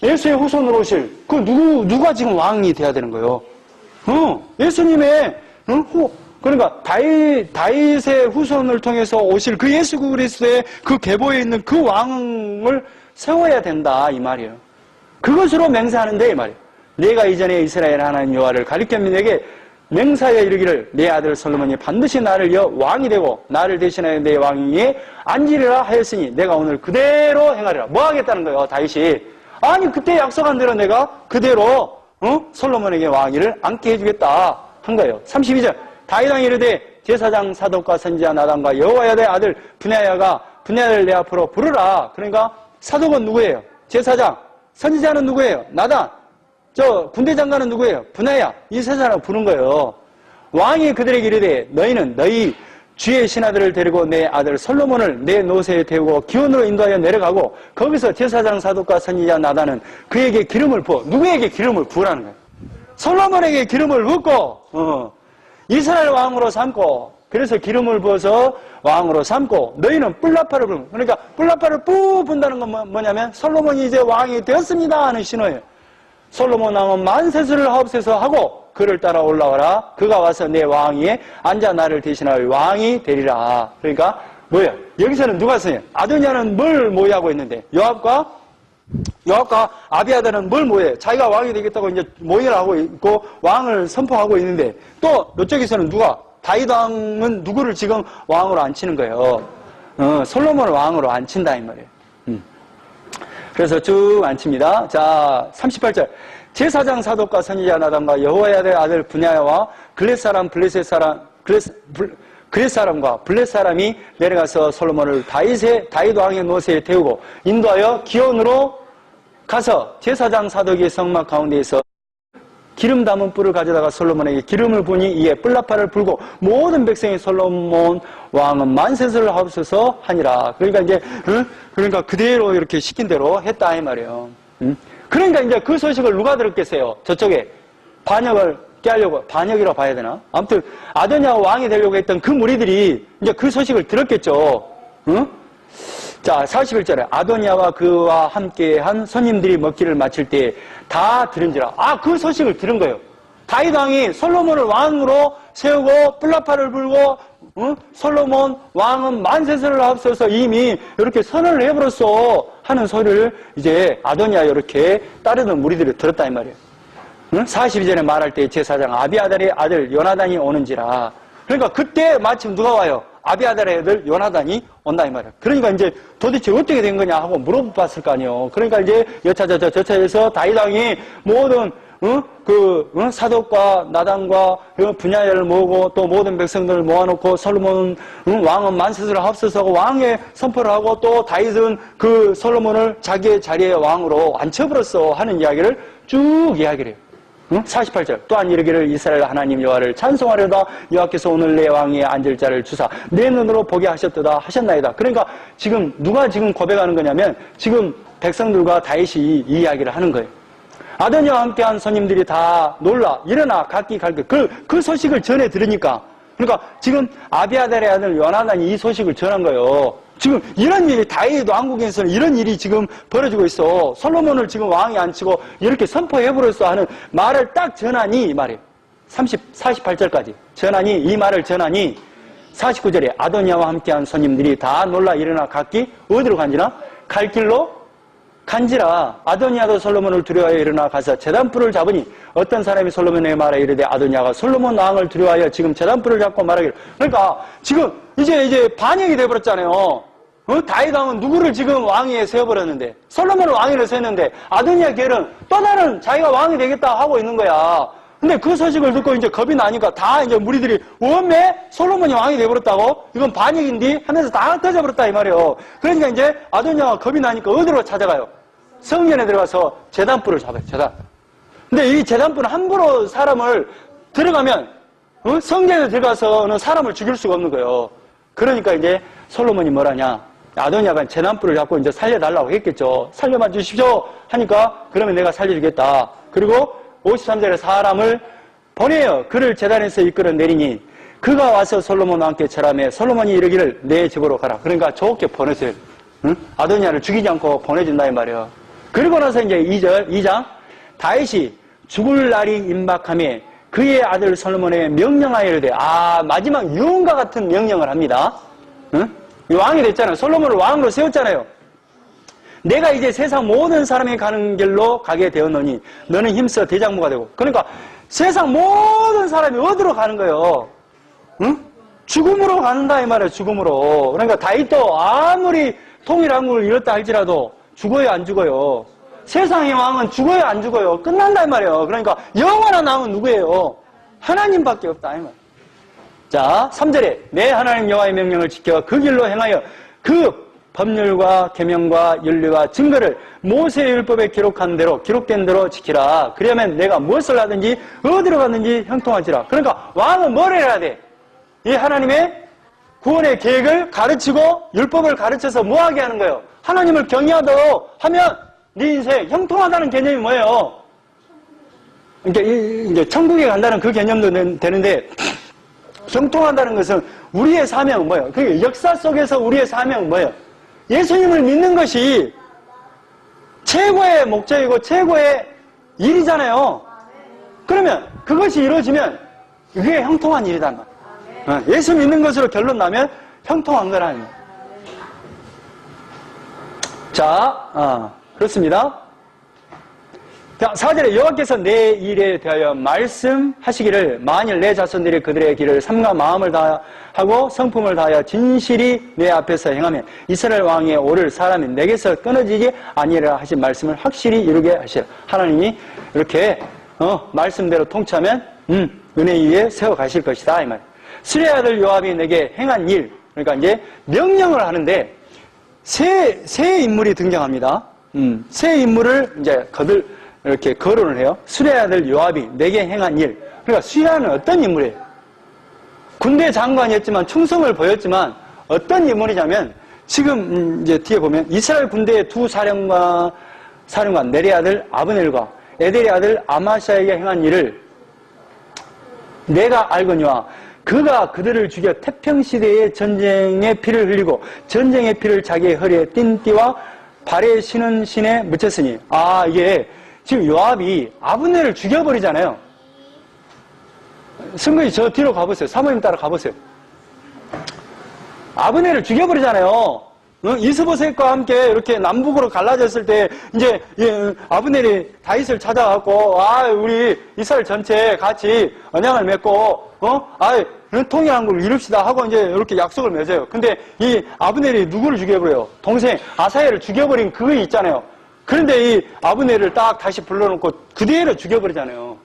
예수의 후손으로 오실 그 누가 지금 왕이 돼야 되는 거예요? 예수님의 그러니까 다윗의 후손을 통해서 오실 그 예수 그리스도의 그 계보에 있는 그 왕을 세워야 된다 이 말이에요. 그것으로 맹세하는데 이 말이에요. 내가 이전에 이스라엘 하나님 여호와를 가리켰으면 내게 맹사하여 이르기를 내 아들 솔로몬이 반드시 나를 이어 왕이 되고 나를 대신하여 내 왕위에 앉으리라 하였으니 내가 오늘 그대로 행하리라. 뭐 하겠다는 거예요, 다윗이? 아니 그때 약속한 대로 내가 그대로 솔로몬에게 왕위를 앉게 해주겠다 한 거예요. 32절 다윗 왕이 이르되 제사장 사독과 선지자 나단과 여호야다의 아들 분야야를 내 앞으로 부르라. 그러니까 사독은 누구예요? 제사장. 선지자는 누구예요? 나단. 저 군대 장관은 누구예요? 분야야. 이 세 사람을 부른 거예요. 왕이 그들에게 이르되 너희는 너희 주의 신하들을 데리고 내 아들 솔로몬을 내 노새에 태우고 기온으로 인도하여 내려가고 거기서 제사장 사독과 선지자 나단은 그에게 기름을 부어. 누구에게 기름을 부으라는 거예요? 솔로몬에게 기름을 붓고 이스라엘 왕으로 삼고, 그래서 기름을 부어서 왕으로 삼고 너희는 뿔나파를 불고, 그러니까 뿔나파를 뿌 분다는 건 뭐냐면 솔로몬이 이제 왕이 되었습니다 하는 신호예요. 솔로몬 왕은 만세수를 하옵소서 하고 그를 따라 올라와라. 그가 와서 내 왕위에 앉아 나를 대신할 왕이 되리라. 그러니까 뭐예요? 여기서는 누가 써요? 아도니아는 뭘 모의하고 있는데 요압과 아비아다는 뭘 모의해요? 자기가 왕이 되겠다고 이제 모의를 하고 있고 왕을 선포하고 있는데 또 이쪽에서는 누가? 다윗 왕은 누구를 지금 왕으로 앉히는 거예요? 솔로몬을 왕으로 앉힌다 이 말이에요. 그래서 쭉 앉힙니다. 자, 38절. 제사장 사독과 선지자 나단과 여호야다의 아들 분야와 글렛 사람과 블렛 사람이 내려가서 솔로몬을 다윗 왕의 노새에 태우고 인도하여 기온으로 가서 제사장 사독의 성막 가운데에서 기름 담은 뿔을 가져다가 솔로몬에게 기름을 부니 이에 뿔나파를 불고 모든 백성이 솔로몬 왕은 만세수를 하옵소서 하니라. 그러니까 이제 그러니까 그대로 이렇게 시킨 대로 했다 이 말이에요. 그러니까 이제 그 소식을 누가 들었겠어요? 저쪽에 반역을 깨하려고, 반역이라고 봐야 되나? 아무튼 아도니아가 왕이 되려고 했던 그 무리들이 이제 그 소식을 들었겠죠. 자, 41절에 아도니아와 그와 함께한 손님들이 먹기를 마칠 때 다 들은지라. 그 소식을 들은 거예요. 다윗 왕이 솔로몬을 왕으로 세우고 뿔나파를 불고 솔로몬 왕은 만세수를 앞서서 이미 이렇게 선언을 해버렸어 하는 소리를 이제 아도니아 이렇게 따르던 무리들이 들었다 이 말이에요. 42절에 말할 때 제사장 아비아달의 아들 요나단이 오는지라. 그러니까 그때 마침 누가 와요? 아비아달의 아들 요나단이 온다 이 말이야. 그러니까 이제 도대체 어떻게 된 거냐 하고 물어봤을 거 아니에요. 그러니까 이제 여차저차해서 다윗 왕이 모든 사독과 나단과 분야를 모으고 또 모든 백성들을 모아놓고 솔로몬 왕은 만세수를 합쳐서 왕의 선포를 하고 또 다윗은 그 솔로몬을 자기의 자리에 왕으로 앉혀버렸어 하는 이야기를 쭉 이야기를 해요. 48절 또한 이르기를 이스라엘 하나님 여호와를 찬송하려다 여호와께서 오늘 내 왕위에 앉을 자를 주사 내 눈으로 보게 하셨도다 하셨나이다. 그러니까 지금 누가 지금 고백하는 거냐면 지금 백성들과 다윗이 이 이야기를 하는 거예요. 아도니아와 함께한 손님들이 다 놀라 일어나 각기 갈게 그 소식을 전해 들으니까, 그러니까 지금 아비아달의 아들 요나단이 이 소식을 전한 거예요. 지금 이런 일이 다윗 왕국에서는 이런 일이 지금 벌어지고 있어. 솔로몬을 지금 왕이 앉히고 이렇게 선포해버렸어 하는 말을 딱 전하니 이 말이에요. 48절까지 전하니, 이 말을 전하니 49절에 아도니아와 함께한 손님들이 다 놀라 일어나 각기 어디로 간지나? 갈 길로 간지라. 아도니아도 솔로몬을 두려워하여 일어나 가서 제단불을 잡으니 어떤 사람이 솔로몬에게 말하여 이르되 아도니아가 솔로몬 왕을 두려워하여 지금 제단불을 잡고 말하기를. 그러니까 지금 이제 반역이 돼버렸잖아요. 다윗 왕은 누구를 지금 왕위에 세워버렸는데, 솔로몬을 왕위로 세웠는데 아도니아 계열은 또 다른 자기가 왕이 되겠다 하고 있는 거야. 근데 그 소식을 듣고 이제 겁이 나니까 다 이제 무리들이 원매 솔로몬이 왕이 돼버렸다고? 이건 반역인데? 하면서 다 터져버렸다 이 말이에요. 그러니까 이제 아도니아가 겁이 나니까 어디로 찾아가요? 성전에 들어가서 제단불을 잡아요. 제단. 근데 이 제단불은 함부로 사람을 들어가면 성전에 들어가서는 사람을 죽일 수가 없는 거예요. 그러니까 이제 솔로몬이 뭐라냐? 아도니아가 제단불을 잡고 이제 살려달라고 했겠죠. 살려만 주십시오 하니까 그러면 내가 살려주겠다. 그리고 53절에 사람을 보내요. 그를 제단에서 이끌어 내리니 그가 와서 솔로몬과 함께 절하며 솔로몬이 이르기를 내 집으로 가라. 그러니까 좋게 보내세요. 응? 아도니아를 죽이지 않고 보내준다 이 말이에요. 그리고 나서 이제 2장 다윗이 죽을 날이 임박하며 그의 아들 솔로몬에게 명령하여 이르되, 마지막 유언과 같은 명령을 합니다. 응? 왕이 됐잖아요. 솔로몬을 왕으로 세웠잖아요. 내가 이제 세상 모든 사람이 가는 길로 가게 되었노니 너는 힘써 대장부가 되고. 그러니까 세상 모든 사람이 어디로 가는 거예요? 응? 죽음으로 간다 이 말이에요. 죽음으로. 그러니까 다윗도 아무리 통일왕국을 이뤘다 할지라도 죽어요 안 죽어요? 세상의 왕은 죽어요 안 죽어요? 끝난다 이 말이에요. 그러니까 영원한 왕은 누구예요? 하나님밖에 없다 이 말이에요. 자, 3절에 내 하나님 여호와의 명령을 지켜 그 길로 행하여 그 법률과 계명과 윤리와 증거를 모세의 율법에 기록된 대로 지키라. 그러면 내가 무엇을 하든지 어디로 갔는지 형통하지라. 그러니까 왕은 뭘 해야 돼? 이 하나님의 구원의 계획을 가르치고 율법을 가르쳐서 뭐하게 하는 거예요? 하나님을 경외하도록 하면 네 인생 형통하다는 개념이 뭐예요? 이제 천국에 간다는 그 개념도 되는데, 형통한다는 것은 우리의 사명은 뭐예요? 그 역사 속에서 우리의 사명은 뭐예요? 예수님을 믿는 것이 최고의 목적이고 최고의 일이잖아요. 그러면 그것이 이루어지면 그게 형통한 일이단 말이에요. 예수 믿는 것으로 결론 나면 형통한 거라는 거예요. 자, 그렇습니다. 자, 4절에 여호와께서 내 일에 대하여 말씀하시기를 만일 내 자손들이 그들의 길을 삼가 마음을 다하고 성품을 다하여 진실이 내 앞에서 행하면 이스라엘 왕에 오를 사람이 내게서 끊어지지 아니라 하신 말씀을 확실히 이루게 하시라. 하나님이 이렇게 말씀대로 통치하면 은혜 위에 세워 가실 것이다 이 말. 수레 아들 요압이 내게 행한 일, 그러니까 이제 명령을 하는데 새 인물이 등장합니다. 새 인물을 이제 이렇게 거론을 해요. 수레 아들 요압이 내게 행한 일. 그러니까 수레는 어떤 인물이에요? 군대 장관이었지만 충성을 보였지만 어떤 인물이냐면 지금 이제 뒤에 보면 이스라엘 군대의 두 사령관 넬의 아들 아브넬과 에델의 아들 아마샤에게 행한 일을 내가 알거니와 그가 그들을 죽여 태평시대의 전쟁의 피를 흘리고 전쟁의 피를 자기의 허리에 띤 띠와 발에 신은 신에 묻혔으니. 이게 지금 요압이 아브넬을 죽여버리잖아요. 승근이 저 뒤로 가보세요. 사모님 따라 가보세요. 아브넬을 죽여버리잖아요. 이스보셋과 함께 이렇게 남북으로 갈라졌을 때 이제 아브넬이 다윗을 찾아갖고 우리 이스라엘 전체 같이 언약을 맺고 통일왕국을 이룹시다 하고 이제 이렇게 약속을 맺어요. 근데 이 아브넬이 누구를 죽여버려요? 동생 아사헬을 죽여버린 그거 있잖아요. 그런데 이 아브넬을 딱 다시 불러놓고 그대로 죽여버리잖아요.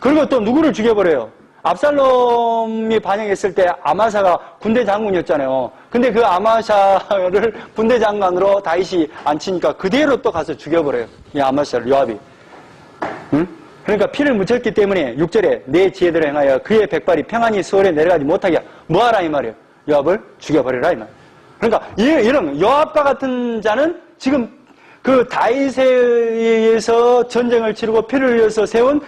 그리고 또 누구를 죽여버려요? 압살롬이 반역했을 때 아마샤가 군대 장군이었잖아요. 근데 그 아마샤를 군대 장관으로 다윗이 앉히니까 그대로 또 가서 죽여버려요. 이 아마샤를, 요압이. 응? 그러니까 피를 묻혔기 때문에 6절에 내 지혜대로 행하여 그의 백발이 평안히 수월에 내려가지 못하게 뭐하라 이 말이에요. 요압을 죽여버리라 이 말이에요. 그러니까 이런 요압과 같은 자는 지금 그 다윗에 의해서 전쟁을 치르고 피를 흘려서 세운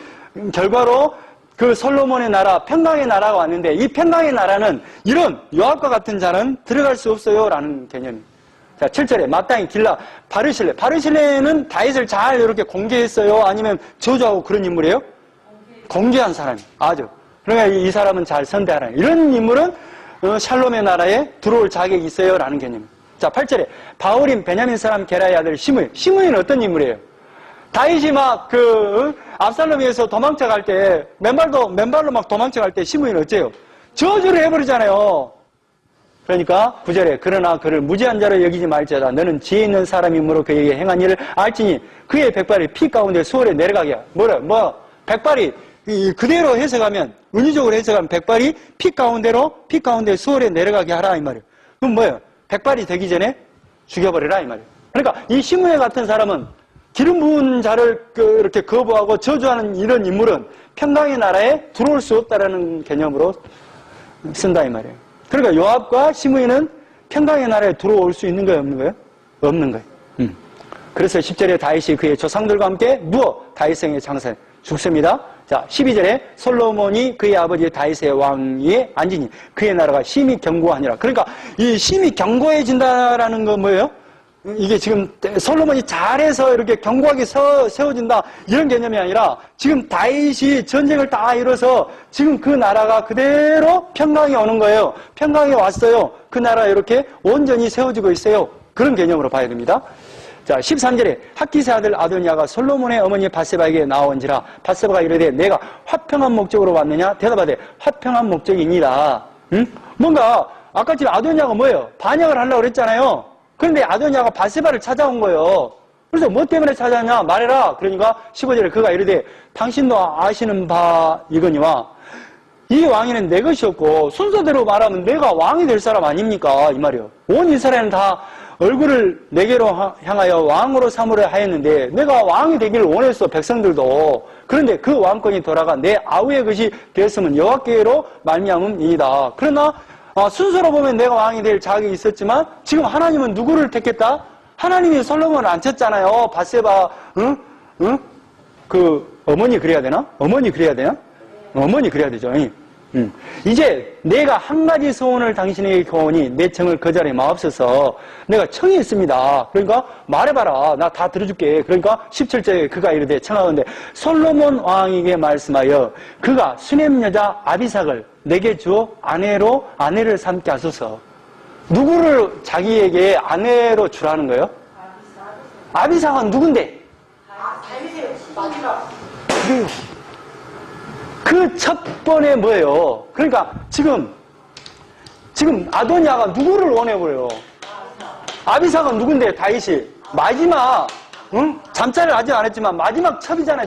결과로 그 솔로몬의 나라, 평강의 나라가 왔는데 이 평강의 나라는 이런 요압과 같은 자는 들어갈 수 없어요 라는 개념입니다. 자, 7절에 마땅히 길라 바르실레는 다윗을 잘 이렇게 공개했어요? 아니면 저주하고 그런 인물이에요? 공개한 사람이 아주. 그러니까 이 사람은 잘 선대하라. 이런 인물은 샬롬의 나라에 들어올 자격이 있어요라는 개념입니다. 자, 8절에 바울인 베냐민 사람 게라의 아들 시므이. 시므이는 어떤 인물이에요? 다윗이 막 압살롬에서 도망쳐 갈 때 맨발로 막 도망쳐 갈 때 시므이는 어째요? 저주를 해버리잖아요. 그러니까 9절에 그러나 그를 무지한 자로 여기지 말지어다. 너는 지혜 있는 사람이므로 그에게 행한 일을 알지니 그의 백발이 피 가운데 수월에 내려가게. 백발이 그대로 해석하면 은유적으로 해석하면 백발이 피 가운데 수월에 내려가게 하라 이 말이에요. 그럼 뭐예요? 백발이 되기 전에 죽여버리라 이 말이에요. 그러니까 이 시므에 같은 사람은 기름 부은 자를 이렇게 거부하고 저주하는 이런 인물은 평강의 나라에 들어올 수 없다라는 개념으로 쓴다 이 말이에요. 그러니까 요압과 시므이는 평강의 나라에 들어올 수 있는 거예요, 없는 거예요? 없는 거예요. 그래서 10절에 다윗이 그의 조상들과 함께 누워 다윗성에 장사해 죽습니다. 자, 12절에 솔로몬이 그의 아버지 다윗의 왕위에 앉으니 그의 나라가 심히 견고하니라. 그러니까 이 심히 견고해진다라는 건 뭐예요? 이게 지금 솔로몬이 잘해서 이렇게 견고하게 세워진다 이런 개념이 아니라 지금 다윗이 전쟁을 다 이뤄서 지금 그 나라가 그대로 평강이 오는 거예요. 평강이 왔어요. 그 나라 이렇게 온전히 세워지고 있어요. 그런 개념으로 봐야 됩니다. 자, 13절에 핫기스 아들 아도니아가 솔로몬의 어머니 바세바에게 나온지라. 바세바가 이르되 내가 화평한 목적으로 왔느냐? 대답하되 화평한 목적이니라. 뭔가 아까 지금 아도니아가 뭐예요? 반역을 하려고 그랬잖아요. 그런데 아도니아가 바세바를 찾아온 거예요. 그래서 뭐 때문에 찾아왔냐? 말해라. 그러니까 15절에 그가 이르되 당신도 아시는 바 이거니와 이 왕위는 내 것이었고 순서대로 말하면 내가 왕이 될 사람 아닙니까? 이 말이에요. 온 이스라엘은 다 얼굴을 내게로 향하여 왕으로 삼으려 하였는데 내가 왕이 되기를 원했어. 백성들도. 그런데 그 왕권이 돌아가 내 아우의 것이 되었으면 여호와께로 말미암음이다. 그러나 순서로 보면 내가 왕이 될 자격이 있었지만 지금 하나님은 누구를 택했다? 하나님이 솔로몬을 안 쳤잖아요. 바세바, 그 어머니 그래야 되나? 어머니 그래야 되나? 어머니 그래야 되죠. 이제 내가 한 가지 소원을 당신에게 구하오니 내 청을 거절해 마옵소서. 내가 청했습니다. 그러니까 말해봐라. 나 다 들어줄게. 그러니까 17절에 그가 이르되 청하건대 솔로몬 왕에게 말씀하여 그가 수넴 여자 아비삭을 내게 주어 아내를 삼게 하소서. 누구를 자기에게 아내로 주라는 거예요? 아비삭은 누군데? 그래요. 그 첫 번에 뭐예요? 그러니까 지금 아도니아가 누구를 원해버려요? 아비삭은 누군데? 다윗이 마지막 잠자를 아직 안 했지만 마지막 첩이잖아요.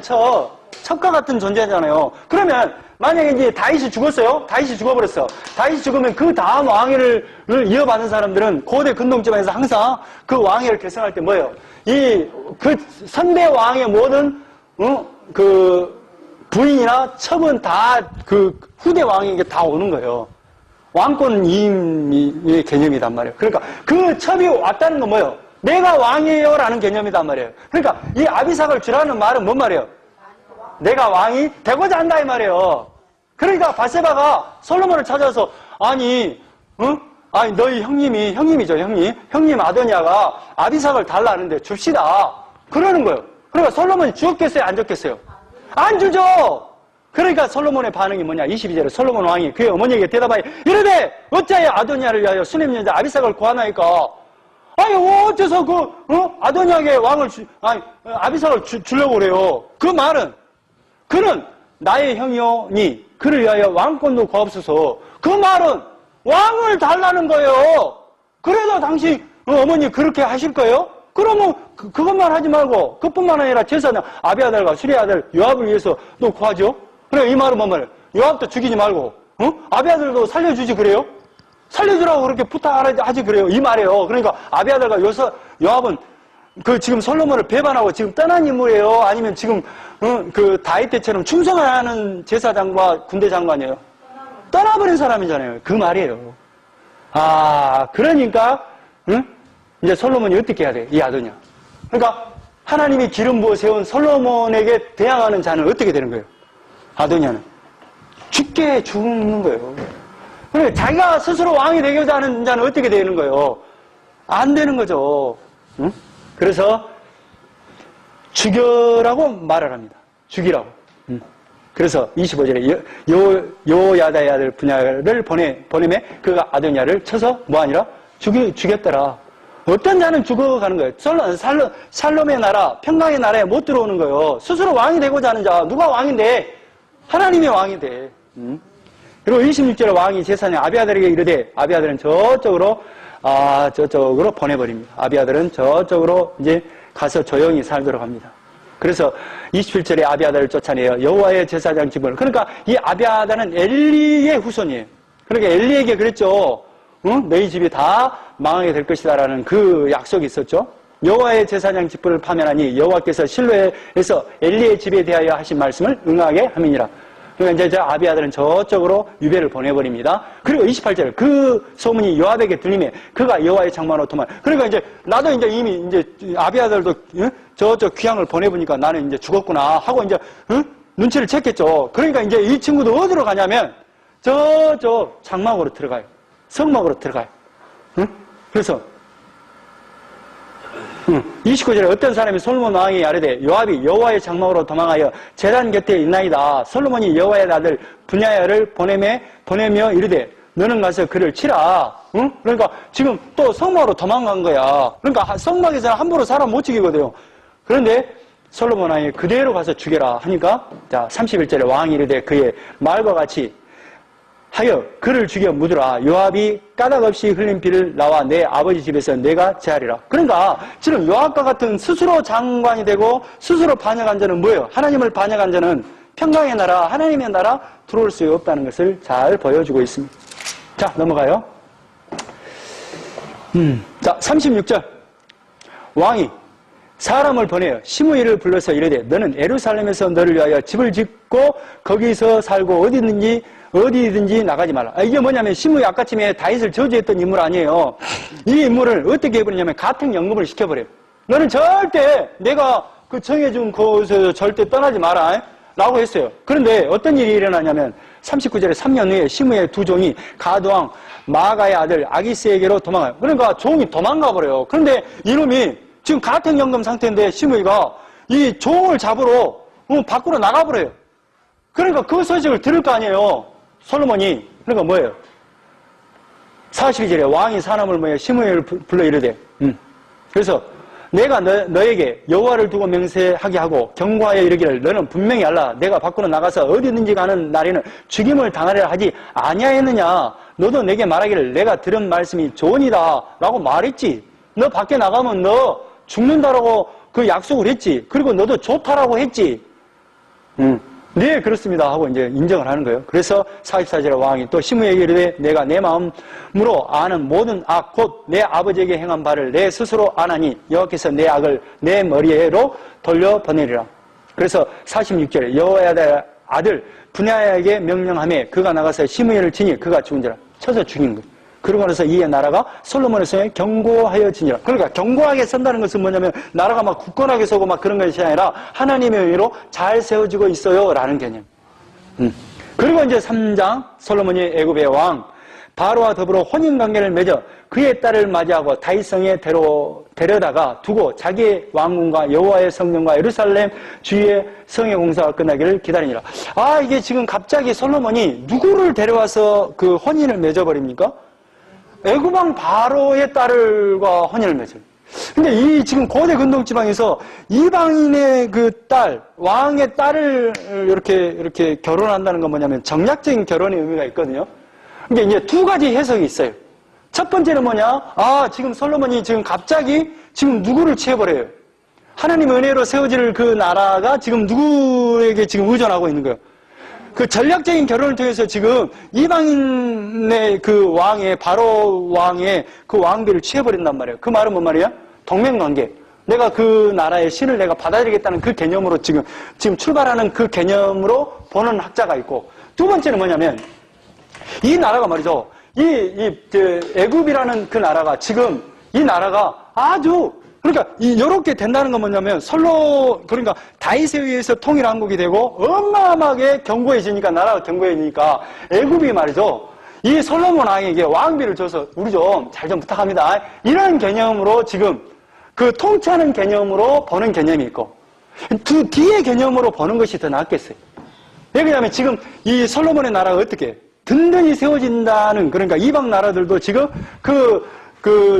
첩과 같은 존재잖아요. 그러면 만약에 이제 다윗이 죽었어요? 다윗이 죽어버렸어. 다윗이 죽으면 그 다음 왕위를 이어받는 사람들은 고대 근동점에서 항상 그 왕위를 결성할 때 뭐예요? 그 선대 왕의 모든 그 부인이나 첩은 다 그 후대 왕에게 다 오는 거예요. 왕권 이임의 개념이단 말이에요. 그러니까 그 첩이 왔다는 건 뭐예요? 내가 왕이에요 라는 개념이단 말이에요. 그러니까 이 아비삭을 주라는 말은 뭔 말이에요? 내가 왕이 되고자 한다 이 말이에요. 그러니까 바세바가 솔로몬을 찾아서 아니 너희 형님이죠 형님 아도니아가 아비삭을 달라는데 줍시다 그러는 거예요. 그러니까 솔로몬이 주었겠어요 안 줬겠어요? 안 주죠. 그러니까 솔로몬의 반응이 뭐냐? 22절에 솔로몬 왕이 그의 어머니에게 대답하여 이르되 어찌하여 아도니아를 위하여 수넴 여자 아비삭을 구하나이까? 아니 어째서 아도니아에게 아비삭을 주려고 그래요? 그 말은 그는 나의 형이오니 그를 위하여 왕권도 구하옵소서. 그 말은 왕을 달라는 거예요. 그래도 당신 어머니 그렇게 하실 거예요? 그러면 그것만 하지 말고 그뿐만 아니라 제사장 아비아달과 수리의 아들 요압을 위해서 또 구하죠. 그래 이 말은 뭔 말이에요? 요압도 죽이지 말고 아비아들도 살려주지 그래요? 살려주라고 그렇게 부탁하지 그래요? 이 말이에요. 그러니까 아비아달과 요압은 그 지금 솔로몬을 배반하고 지금 떠난 인물이에요? 아니면 지금 그 다윗 때처럼 충성하는 제사장과 군대 장관이에요? 떠나버린 사람이잖아요. 그 말이에요. 그러니까 이제 솔로몬이 어떻게 해야 돼? 이 아도니아. 그러니까 하나님이 기름 부어 세운 솔로몬에게 대항하는 자는 어떻게 되는 거예요? 아도니아는 죽게 죽는 거예요. 그래 자기가 스스로 왕이 되고자 하는 자는 어떻게 되는 거예요? 안 되는 거죠. 그래서 죽여라고 말을 합니다. 죽이라고. 그래서 25절에 여호야다의 아들 분야를 보내매 그가 아도니아를 쳐서 뭐하니라? 죽였더라. 어떤 자는 죽어가는 거예요. 살롬의 나라, 평강의 나라에 못 들어오는 거예요. 스스로 왕이 되고자 하는 자. 누가 왕인데? 하나님의 왕이 돼. 그리고 26절에 왕이 제사장 아비아들에게 이르되, 아비아들은 저쪽으로 보내버립니다. 아비아들은 저쪽으로 이제 가서 조용히 살도록 합니다. 그래서 27절에 아비아다를 쫓아내요. 여호와의 제사장 직분을. 그러니까 이 아비아다는 엘리의 후손이에요. 그러니까 엘리에게 그랬죠. 너희 집이 다 망하게 될 것이다라는 그 약속이 있었죠. 여호와의 제사장 직분을 파면하니 여호와께서 실로에서 엘리의 집에 대하여 하신 말씀을 응하게 함이니라. 그러니까 이제 아비아들은 저쪽으로 유배를 보내버립니다. 그리고 28절 그 소문이 요압에게 들리매 그가 여호와의 장막으로 도망. 그러니까 이제 나도 이제 이미 이제 아비아들도 저쪽 귀향을 보내보니까 나는 이제 죽었구나 하고 이제 눈치를 챘겠죠. 그러니까 이제 이 친구도 어디로 가냐면 저쪽 장막으로 들어가요. 성막으로 들어가요. 그래서 29절에 어떤 사람이 솔로몬 왕이 아뢰되 요압이 여호와의 장막으로 도망하여 제단 곁에 있나이다. 솔로몬이 여호와의 아들 분야야를 보내며 이르되 너는 가서 그를 치라. 그러니까 지금 또 성막으로 도망간 거야. 그러니까 성막에서는 함부로 사람 못 죽이거든요. 그런데 솔로몬 왕이 그대로 가서 죽여라 하니까 자 31절에 왕이 이르되 그의 말과 같이 하여 그를 죽여 묻으라. 요압이 까닭 없이 흘린 피를 나와 내 아버지 집에서 내가 제하리라. 그러니까 지금 요압과 같은 스스로 장관이 되고 스스로 반역한 자는 뭐예요? 하나님을 반역한 자는 평강의 나라, 하나님의 나라 들어올 수 없다는 것을 잘 보여주고 있습니다. 자, 넘어가요. 자, 36절. 왕이 사람을 보내어 시므이를 불러서 이르되 너는 예루살렘에서 너를 위하여 집을 짓고 거기서 살고 어디든지 나가지 말라. 이게 뭐냐면 시므이 아까쯤에 다윗을 저주했던 인물 아니에요. 이 인물을 어떻게 해버리냐면 가택연금을 시켜버려요. 너는 절대 내가 그 정해준 곳에서 절대 떠나지 마라 라고 했어요. 그런데 어떤 일이 일어나냐면 39절에 3년 후에 시므이의 두 종이 가드왕 마가의 아들 아기스에게로 도망가요. 그러니까 종이 도망가 버려요. 그런데 이놈이 지금 가택연금 상태인데 시므이가 이 종을 잡으러 밖으로 나가버려요. 그러니까 그 소식을 들을 거 아니에요. 솔로몬이. 그러니까 뭐예요? 42절에 왕이 사람을 모여 시므이를 불러 이르되 그래서 내가 너에게 여호와를 두고 맹세하게 하고 경고하여 이르기를 너는 분명히 알라. 내가 밖으로 나가서 어디든지 가는 날에는 죽임을 당하리라 하지 아니하였느냐. 너도 내게 말하기를 내가 들은 말씀이 좋으니라 라고 말했지. 너 밖에 나가면 너 죽는다라고 그 약속을 했지. 그리고 너도 좋다라고 했지. 네, 그렇습니다 하고 이제 인정을 하는 거예요. 그래서 44절에 왕이 또 시므이에게 이르되 내가 내 마음으로 아는 모든 악 곧 내 아버지에게 행한 바를 내 스스로 아나니 여호와께서 내 악을 내 머리로 돌려보내리라. 그래서 46절에 여호야다의 아들 분야야에게 명령하며 그가 나가서 시므이를 치니 그가 죽은지라. 쳐서 죽인 거예요. 그러고 나서 이에 나라가 솔로몬의 손에 견고하여 지니라. 그러니까 견고하게 선다는 것은 뭐냐면 나라가 막 굳건하게 서고 막 그런 것이 아니라 하나님의 의로 잘 세워지고 있어요 라는 개념. 그리고 이제 3장 솔로몬이 애굽의 왕 바로와 더불어 혼인관계를 맺어 그의 딸을 맞이하고 다윗성에 데려다가 두고 자기의 왕궁과 여호와의 성전과 예루살렘 주위의 성의 공사가 끝나기를 기다리니라. 이게 지금 갑자기 솔로몬이 누구를 데려와서 그 혼인을 맺어버립니까? 애굽왕 바로의 딸과 혼인을 맺어요. 근데 이 지금 고대 근동지방에서 이방인의 그 딸, 왕의 딸을 이렇게 결혼한다는 건 뭐냐면 정략적인 결혼의 의미가 있거든요. 근데 이제 두 가지 해석이 있어요. 첫 번째는 뭐냐? 지금 솔로몬이 지금 갑자기 지금 누구를 취해버려요. 하나님 은혜로 세워질 그 나라가 지금 누구에게 지금 의존하고 있는 거예요. 그 전략적인 결혼을 통해서 지금 이방인의 그 왕의 바로 왕의 그 왕비를 취해버린단 말이에요. 그 말은 뭔 말이야? 동맹관계. 내가 그 나라의 신을 내가 받아들이겠다는 그 개념으로 지금 출발하는 그 개념으로 보는 학자가 있고, 두 번째는 뭐냐면 이 나라가 말이죠. 애굽이라는 그 나라가 지금 이 나라가 아주 그러니까 이렇게 된다는 건 뭐냐면 그러니까 다윗에 의해서 통일한국이 되고 어마어마하게 견고해지니까 나라가 견고해지니까 애굽이 말이죠. 이 솔로몬 왕에게 왕비를 줘서 우리 좀 잘 좀 부탁합니다. 이런 개념으로 지금 그 통치하는 개념으로 보는 개념이 있고 뒤의 개념으로 보는 것이 더 낫겠어요. 왜 그러냐면 지금 이 솔로몬의 나라가 어떻게 든든히 세워진다는, 그러니까 이방 나라들도 지금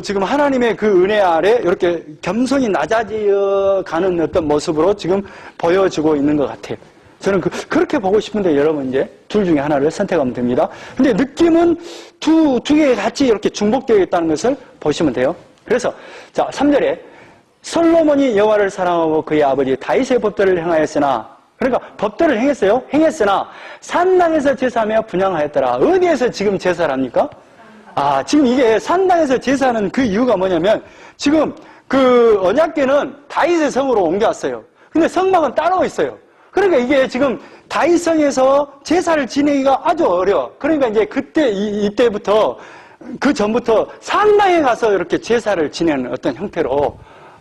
지금 하나님의 그 은혜 아래 이렇게 겸손히 낮아져 가는 어떤 모습으로 지금 보여지고 있는 것 같아요. 저는 그렇게 보고 싶은데 여러분 이제 둘 중에 하나를 선택하면 됩니다. 근데 느낌은 두 개 같이 이렇게 중복되어 있다는 것을 보시면 돼요. 그래서 자, 3절에 솔로몬이 여호와를 사랑하고 그의 아버지 다윗의 법도를 행하였으나, 그러니까 법도를 행했어요. 행했으나 산당에서 제사하며 분향하였더라. 어디에서 지금 제사를 합니까? 지금 이게 산당에서 제사하는 그 이유가 뭐냐면 지금 그 언약궤는 다윗의 성으로 옮겨왔어요. 근데 성막은 따로 있어요. 그러니까 이게 지금 다윗성에서 제사를 지내기가 아주 어려워. 그러니까 이제 이때부터 그 전부터 산당에 가서 이렇게 제사를 지내는 어떤 형태로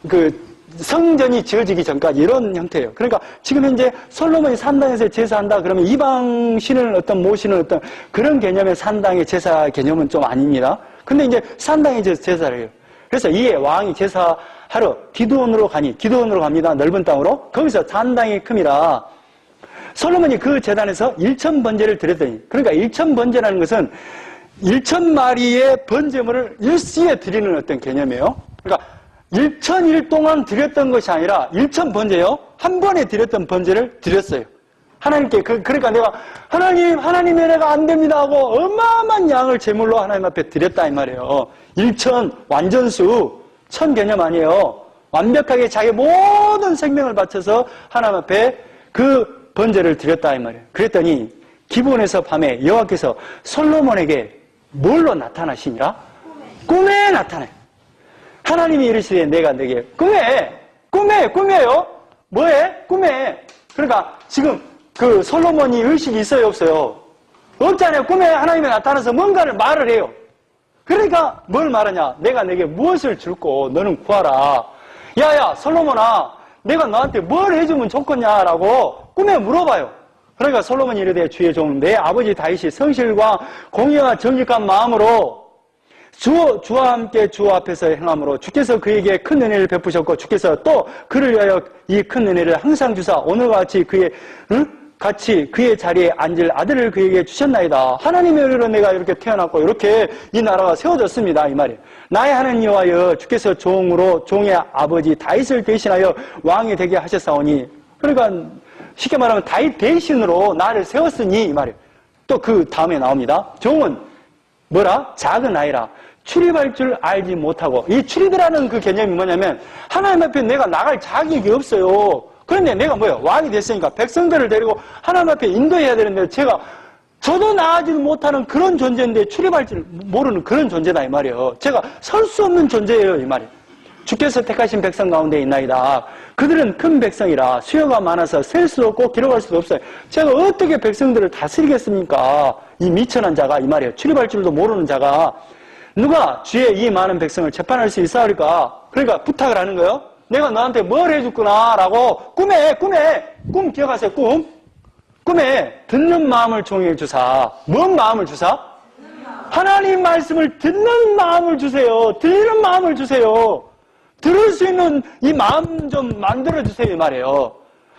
그 성전이 지어지기 전까지 이런 형태예요. 그러니까 지금 현재 솔로몬이 산당에서 제사한다 그러면 이방 신을 모시는 어떤 그런 개념의 산당의 제사 개념은 좀 아닙니다. 근데 이제 산당에 제사를 해요. 그래서 이에 왕이 제사하러 기드온으로 갑니다. 넓은 땅으로. 거기서 산당이 큼이라. 솔로몬이 그 제단에서 1,000번제를 드렸더니, 그러니까 1,000번제라는 것은 1,000마리의 번제물을 일시에 드리는 어떤 개념이에요. 그러니까 1,000일 동안 드렸던 것이 아니라 1,000번제요. 한 번에 드렸던 번제를 드렸어요. 하나님께. 그러니까 내가 하나님의 은혜가 안 됩니다 하고 어마어마한 양을 제물로 하나님 앞에 드렸다 이 말이에요. 1,000 완전수 1,000 개념 아니에요. 완벽하게 자기 모든 생명을 바쳐서 하나님 앞에 그 번제를 드렸다 이 말이에요. 그랬더니 기브온에서 밤에 여호와께서 솔로몬에게 뭘로 나타나시니라? 꿈에 나타나요. 하나님이 이르시되 내가 내게 꿈에요? 뭐해? 꿈에. 그러니까 지금 그 솔로몬이 의식이 있어요, 없어요? 없잖아요. 꿈에 하나님이 나타나서 뭔가를 말을 해요. 그러니까 뭘 말하냐? 내가 내게 무엇을 줄고 너는 구하라. 야야 솔로몬아, 내가 너한테 뭘 해주면 좋겠냐라고 꿈에 물어봐요. 그러니까 솔로몬이 이르되 주의 종 내 아버지 다윗이 성실과 공의와 정직한 마음으로 주와 함께 주 앞에서 행함으로 주께서 그에게 큰 은혜를 베푸셨고 주께서 또 그를 위하여 이 큰 은혜를 항상 주사 오늘과 같이 그의 자리에 앉을 아들을 그에게 주셨나이다. 하나님의 은혜로 내가 이렇게 태어났고 이렇게 이 나라가 세워졌습니다. 이 말이에요. 나의 하나님 여호와여 주께서 종의 아버지 다윗을 대신하여 왕이 되게 하셨사오니, 그러니까 쉽게 말하면 다윗 대신으로 나를 세웠으니 이 말이에요. 또 그 다음에 나옵니다. 종은 뭐라? 작은 아이라 출입할 줄 알지 못하고. 이 출입이라는 그 개념이 뭐냐면 하나님 앞에 내가 나갈 자격이 없어요. 그런데 내가 왕이 됐으니까 백성들을 데리고 하나님 앞에 인도해야 되는데 저도 나가지도 못하는 그런 존재인데 출입할 줄 모르는 그런 존재다 이 말이에요. 제가 설 수 없는 존재예요 이 말이에요. 주께서 택하신 백성 가운데 있나이다. 그들은 큰 백성이라 수요가 많아서 셀 수 없고 기록할 수도 없어요. 제가 어떻게 백성들을 다스리겠습니까? 이 미천한 자가 이 말이에요. 출입할 줄도 모르는 자가 누가 주의 이 많은 백성을 재판할 수 있사오리까? 그러니까 부탁을 하는 거예요. 내가 너한테 뭘 해줬구나라고 꿈 기억하세요. 꿈에 듣는 마음을 종에게 주사. 뭔 마음을 주사? 하나님 말씀을 듣는 마음을 주세요. 들리는 마음을 주세요. 들을 수 있는 이 마음 좀 만들어주세요 이 말이에요.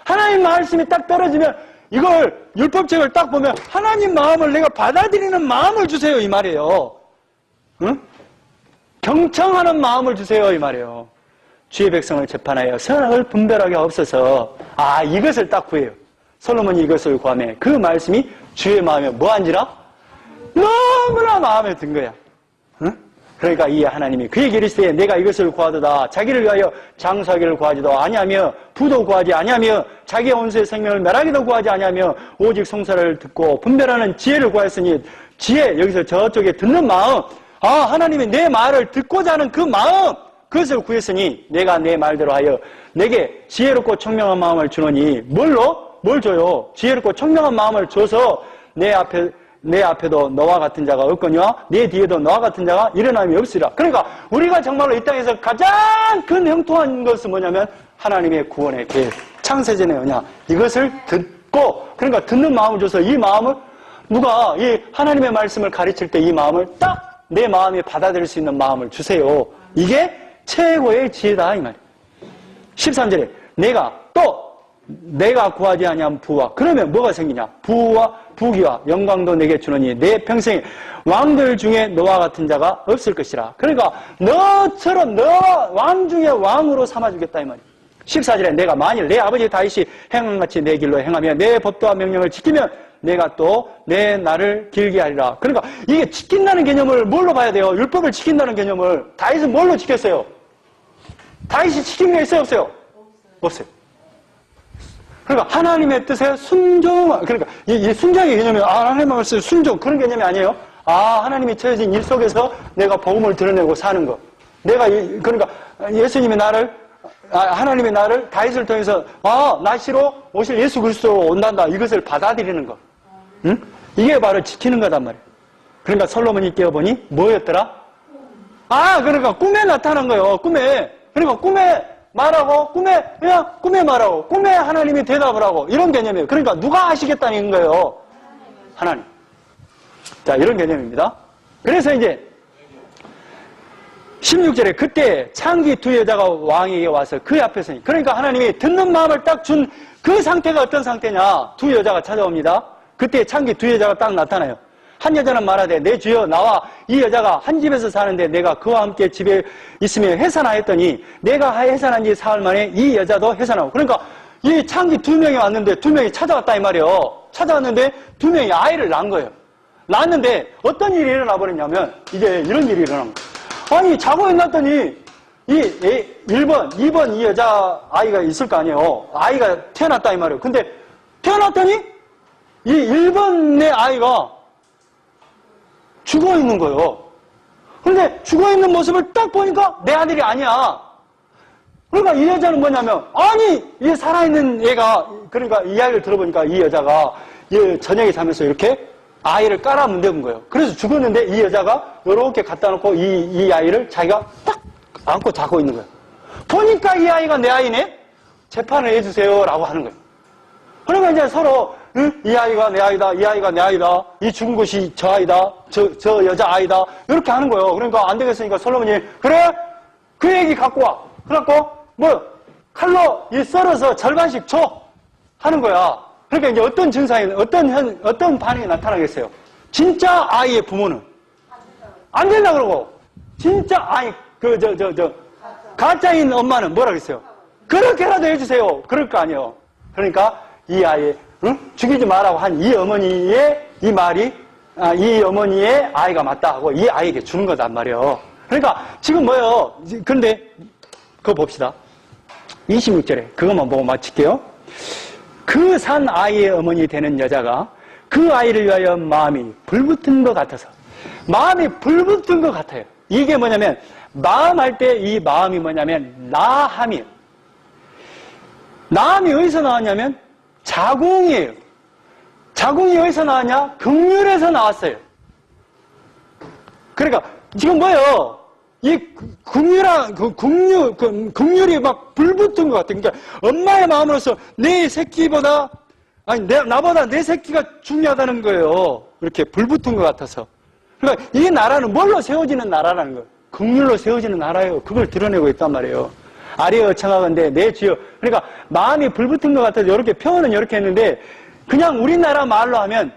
하나님 말씀이 딱 떨어지면 이걸 율법책을 딱 보면 하나님 마음을 내가 받아들이는 마음을 주세요 이 말이에요. 응? 경청하는 마음을 주세요 이 말이에요. 주의 백성을 재판하여 선악을 분별하게 하옵소서. 이것을 딱 구해요. 솔로몬이 이것을 구하며 그 말씀이 주의 마음에 뭐한지라? 너무나 마음에 든 거야. 응? 그러니까 이 하나님이 그에게 이르시되 내가 이것을 구하도다. 자기를 위하여 장수하기를 구하지도 아니하며 부도 구하지 아니하며 자기의 온수의 생명을 멸하기도 구하지 아니하며 오직 송사를 듣고 분별하는 지혜를 구하였으니, 지혜 여기서 저쪽에 듣는 마음, 하나님이 내 말을 듣고자 하는 그 마음, 그것을 구했으니 내가 내 말대로 하여 내게 지혜롭고 청명한 마음을 주노니 뭘 줘요? 지혜롭고 청명한 마음을 줘서 내 앞에도 너와 같은 자가 없거니와 내 뒤에도 너와 같은 자가 일어남이 없으리라. 그러니까 우리가 정말로 이 땅에서 가장 큰 형통한 것은 뭐냐면 하나님의 구원의 계획, 창세전의 언약, 이것을 듣고, 그러니까 듣는 마음을 줘서 이 마음을 누가 이 하나님의 말씀을 가르칠 때 이 마음을 딱 내 마음에 받아들일 수 있는 마음을 주세요. 이게 최고의 지혜다 이 말이에요. 13절에 내가 또 내가 구하지 아니하면 부와. 그러면 뭐가 생기냐? 부와 부귀와 영광도 내게 주노니 내 평생에 왕들 중에 너와 같은 자가 없을 것이라. 그러니까 너처럼 너 왕 중에 왕으로 삼아주겠다 이 말이야. 14절에 내가 만일 내 아버지 다윗이 행함같이 내 길로 행하며 내 법도와 명령을 지키면 내가 또 내 날을 길게 하리라. 그러니까 이게 지킨다는 개념을 뭘로 봐야 돼요? 율법을 지킨다는 개념을. 다윗은 뭘로 지켰어요? 다윗이 지킨 게 있어요? 없어요? 없어요. 그러니까 하나님의 뜻에 순종, 그러니까 이 순종의 개념이 하나님의 말씀 순종 그런 개념이 아니에요. 하나님이 처해진 일 속에서 내가 복음을 드러내고 사는 거. 그러니까 예수님이 하나님의 나를 다윗을 통해서 나시로 오실 예수 그리스도로 온단다. 이것을 받아들이는 거. 응? 이게 바로 지키는 거단 말이에요. 그러니까 솔로몬이 깨어보니 뭐였더라? 그러니까 꿈에 나타난 거예요. 꿈에. 그러니까 꿈에 말하고 꿈에 말하고 꿈에 하나님이 대답을 하고 이런 개념이에요. 그러니까 누가 하시겠다는 거예요? 하나님. 자, 이런 개념입니다. 그래서 이제 16절에 그때 창기 두 여자가 왕에게 와서 그 앞에 서니, 그러니까 하나님이 듣는 마음을 딱 준 그 상태가 어떤 상태냐? 두 여자가 찾아옵니다. 그때 창기 두 여자가 딱 나타나요. 한 여자는 말하되 내 주여 나와 이 여자가 한 집에서 사는데 내가 그와 함께 집에 있으며 해산하였더니 내가 해산한 지 사흘 만에 이 여자도 해산하고. 그러니까 이 창기 두 명이 왔는데 두 명이 찾아왔다 이 말이에요. 찾아왔는데 두 명이 아이를 낳은 거예요. 낳았는데 어떤 일이 일어나 버렸냐면 이제 이런 일이 일어난 거예요. 아니 자고 일어났더니 이 1번, 2번 이 여자 아이가 있을 거 아니에요. 아이가 태어났다 이 말이에요. 근데 태어났더니 이 1번의 아이가 죽어 있는 거예요. 그런데 죽어 있는 모습을 딱 보니까 내 아들이 아니야. 그러니까 이 여자는 뭐냐면, 이 살아있는 얘가, 그러니까 이 이야기를 들어보니까 이 여자가 저녁에 자면서 이렇게 아이를 깔아 문대은 거예요. 그래서 죽었는데 이 여자가 이렇게 갖다 놓고 이 아이를 자기가 딱 안고 자고 있는 거예요. 보니까 이 아이가 내 아이네? 재판을 해주세요. 라고 하는 거예요. 그러니까 이제 서로, 이 아이가 내 아이다, 이 아이가 내 아이다, 이 죽은 것이 저 아이다, 저 여자 아이다, 이렇게 하는 거예요. 그러니까 안 되겠으니까 솔로몬이, 그래? 그 얘기 갖고 와. 그래갖고, 칼로 썰어서 절반씩 줘. 하는 거야. 그러니까 이제 어떤 증상이, 어떤 반응이 나타나겠어요? 진짜 아이의 부모는? 안 된다 그러고, 진짜 가짜인 엄마는 뭐라 그랬어요? 그렇게라도 해주세요. 그럴 거 아니에요. 그러니까 이 아이, 죽이지 말라고 한 이 어머니의 이 말이, 이 어머니의 아이가 맞다 하고 이 아이에게 주는 거단 말이에요. 그러니까 지금 뭐예요? 그런데 그거 봅시다. 26절에 그것만 보고 마칠게요. 그 산 아이의 어머니 되는 여자가 그 아이를 위하여 마음이 불붙은 것 같아서, 마음이 불붙은 것 같아요. 이게 뭐냐면 마음 할 때 이 마음이 뭐냐면 나함이에요. 나함이 어디서 나왔냐면 자궁이에요. 자궁이 어디서 나왔냐? 긍휼에서 나왔어요. 그러니까 지금 뭐예요? 이 긍휼이 막 불붙은 것 같아요. 그러니까 엄마의 마음으로서 내 새끼보다, 나보다 내 새끼가 중요하다는 거예요. 이렇게 불붙은 것 같아서. 그러니까 이 나라는 뭘로 세워지는 나라라는 거예요. 긍휼로 세워지는 나라예요. 그걸 드러내고 있단 말이에요. 아래어 청하건대 내 주여. 그러니까 마음이 불붙은 것 같아서 이렇게 표현은 이렇게 했는데, 그냥 우리나라 말로 하면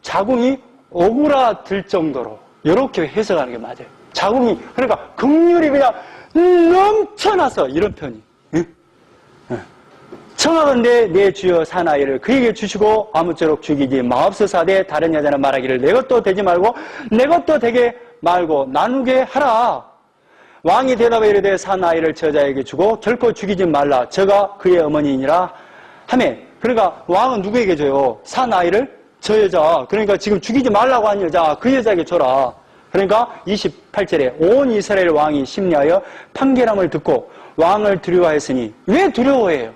자궁이 오그라들 정도로 이렇게 해석하는 게 맞아요. 자궁이, 그러니까 긍휼이 그냥 넘쳐나서 이런 표현이. 청하건대 내 주여 산 아이를 그에게 주시고 아무쪼록 죽이지 마옵소서하되 다른 여자는 말하기를 내 것도 되지 말고 내 것도 되게 말고 나누게 하라. 왕이 대답하여 이르되 산 아이를 저자에게 주고 결코 죽이지 말라. 저가 그의 어머니이니라 하매. 그러니까 왕은 누구에게 줘요? 산 아이를 저 여자. 그러니까 지금 죽이지 말라고 한 여자, 그 여자에게 줘라. 그러니까 28절에 온 이스라엘 왕이 심리하여 판결함을 듣고 왕을 두려워했으니. 왜 두려워해요?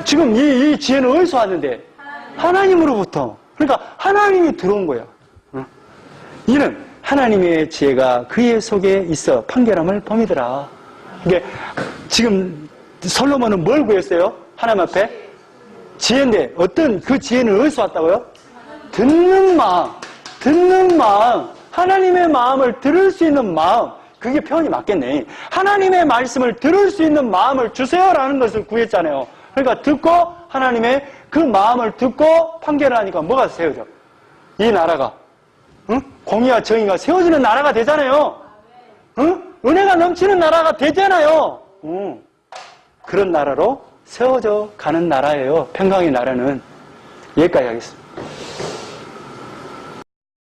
지금 이 지혜는 어디서 왔는데? 하나님으로부터. 그러니까 하나님이 들어온 거야. 이는 하나님의 지혜가 그의 속에 있어 판결함을 범이더라. 이게 지금 솔로몬은 뭘 구했어요? 하나님 앞에? 지혜인데 어떤 그 지혜는 어디서 왔다고요? 듣는 마음, 하나님의 마음을 들을 수 있는 마음, 그게 표현이 맞겠네. 하나님의 말씀을 들을 수 있는 마음을 주세요라는 것을 구했잖아요. 그러니까 듣고 하나님의 그 마음을 듣고 판결을 하니까 뭐가 세워져? 이 나라가 응? 공의와 정의가 세워지는 나라가 되잖아요. 응? 은혜가 넘치는 나라가 되잖아요. 응. 그런 나라로 세워져 가는 나라예요. 평강의 나라는. 여기까지 하겠습니다.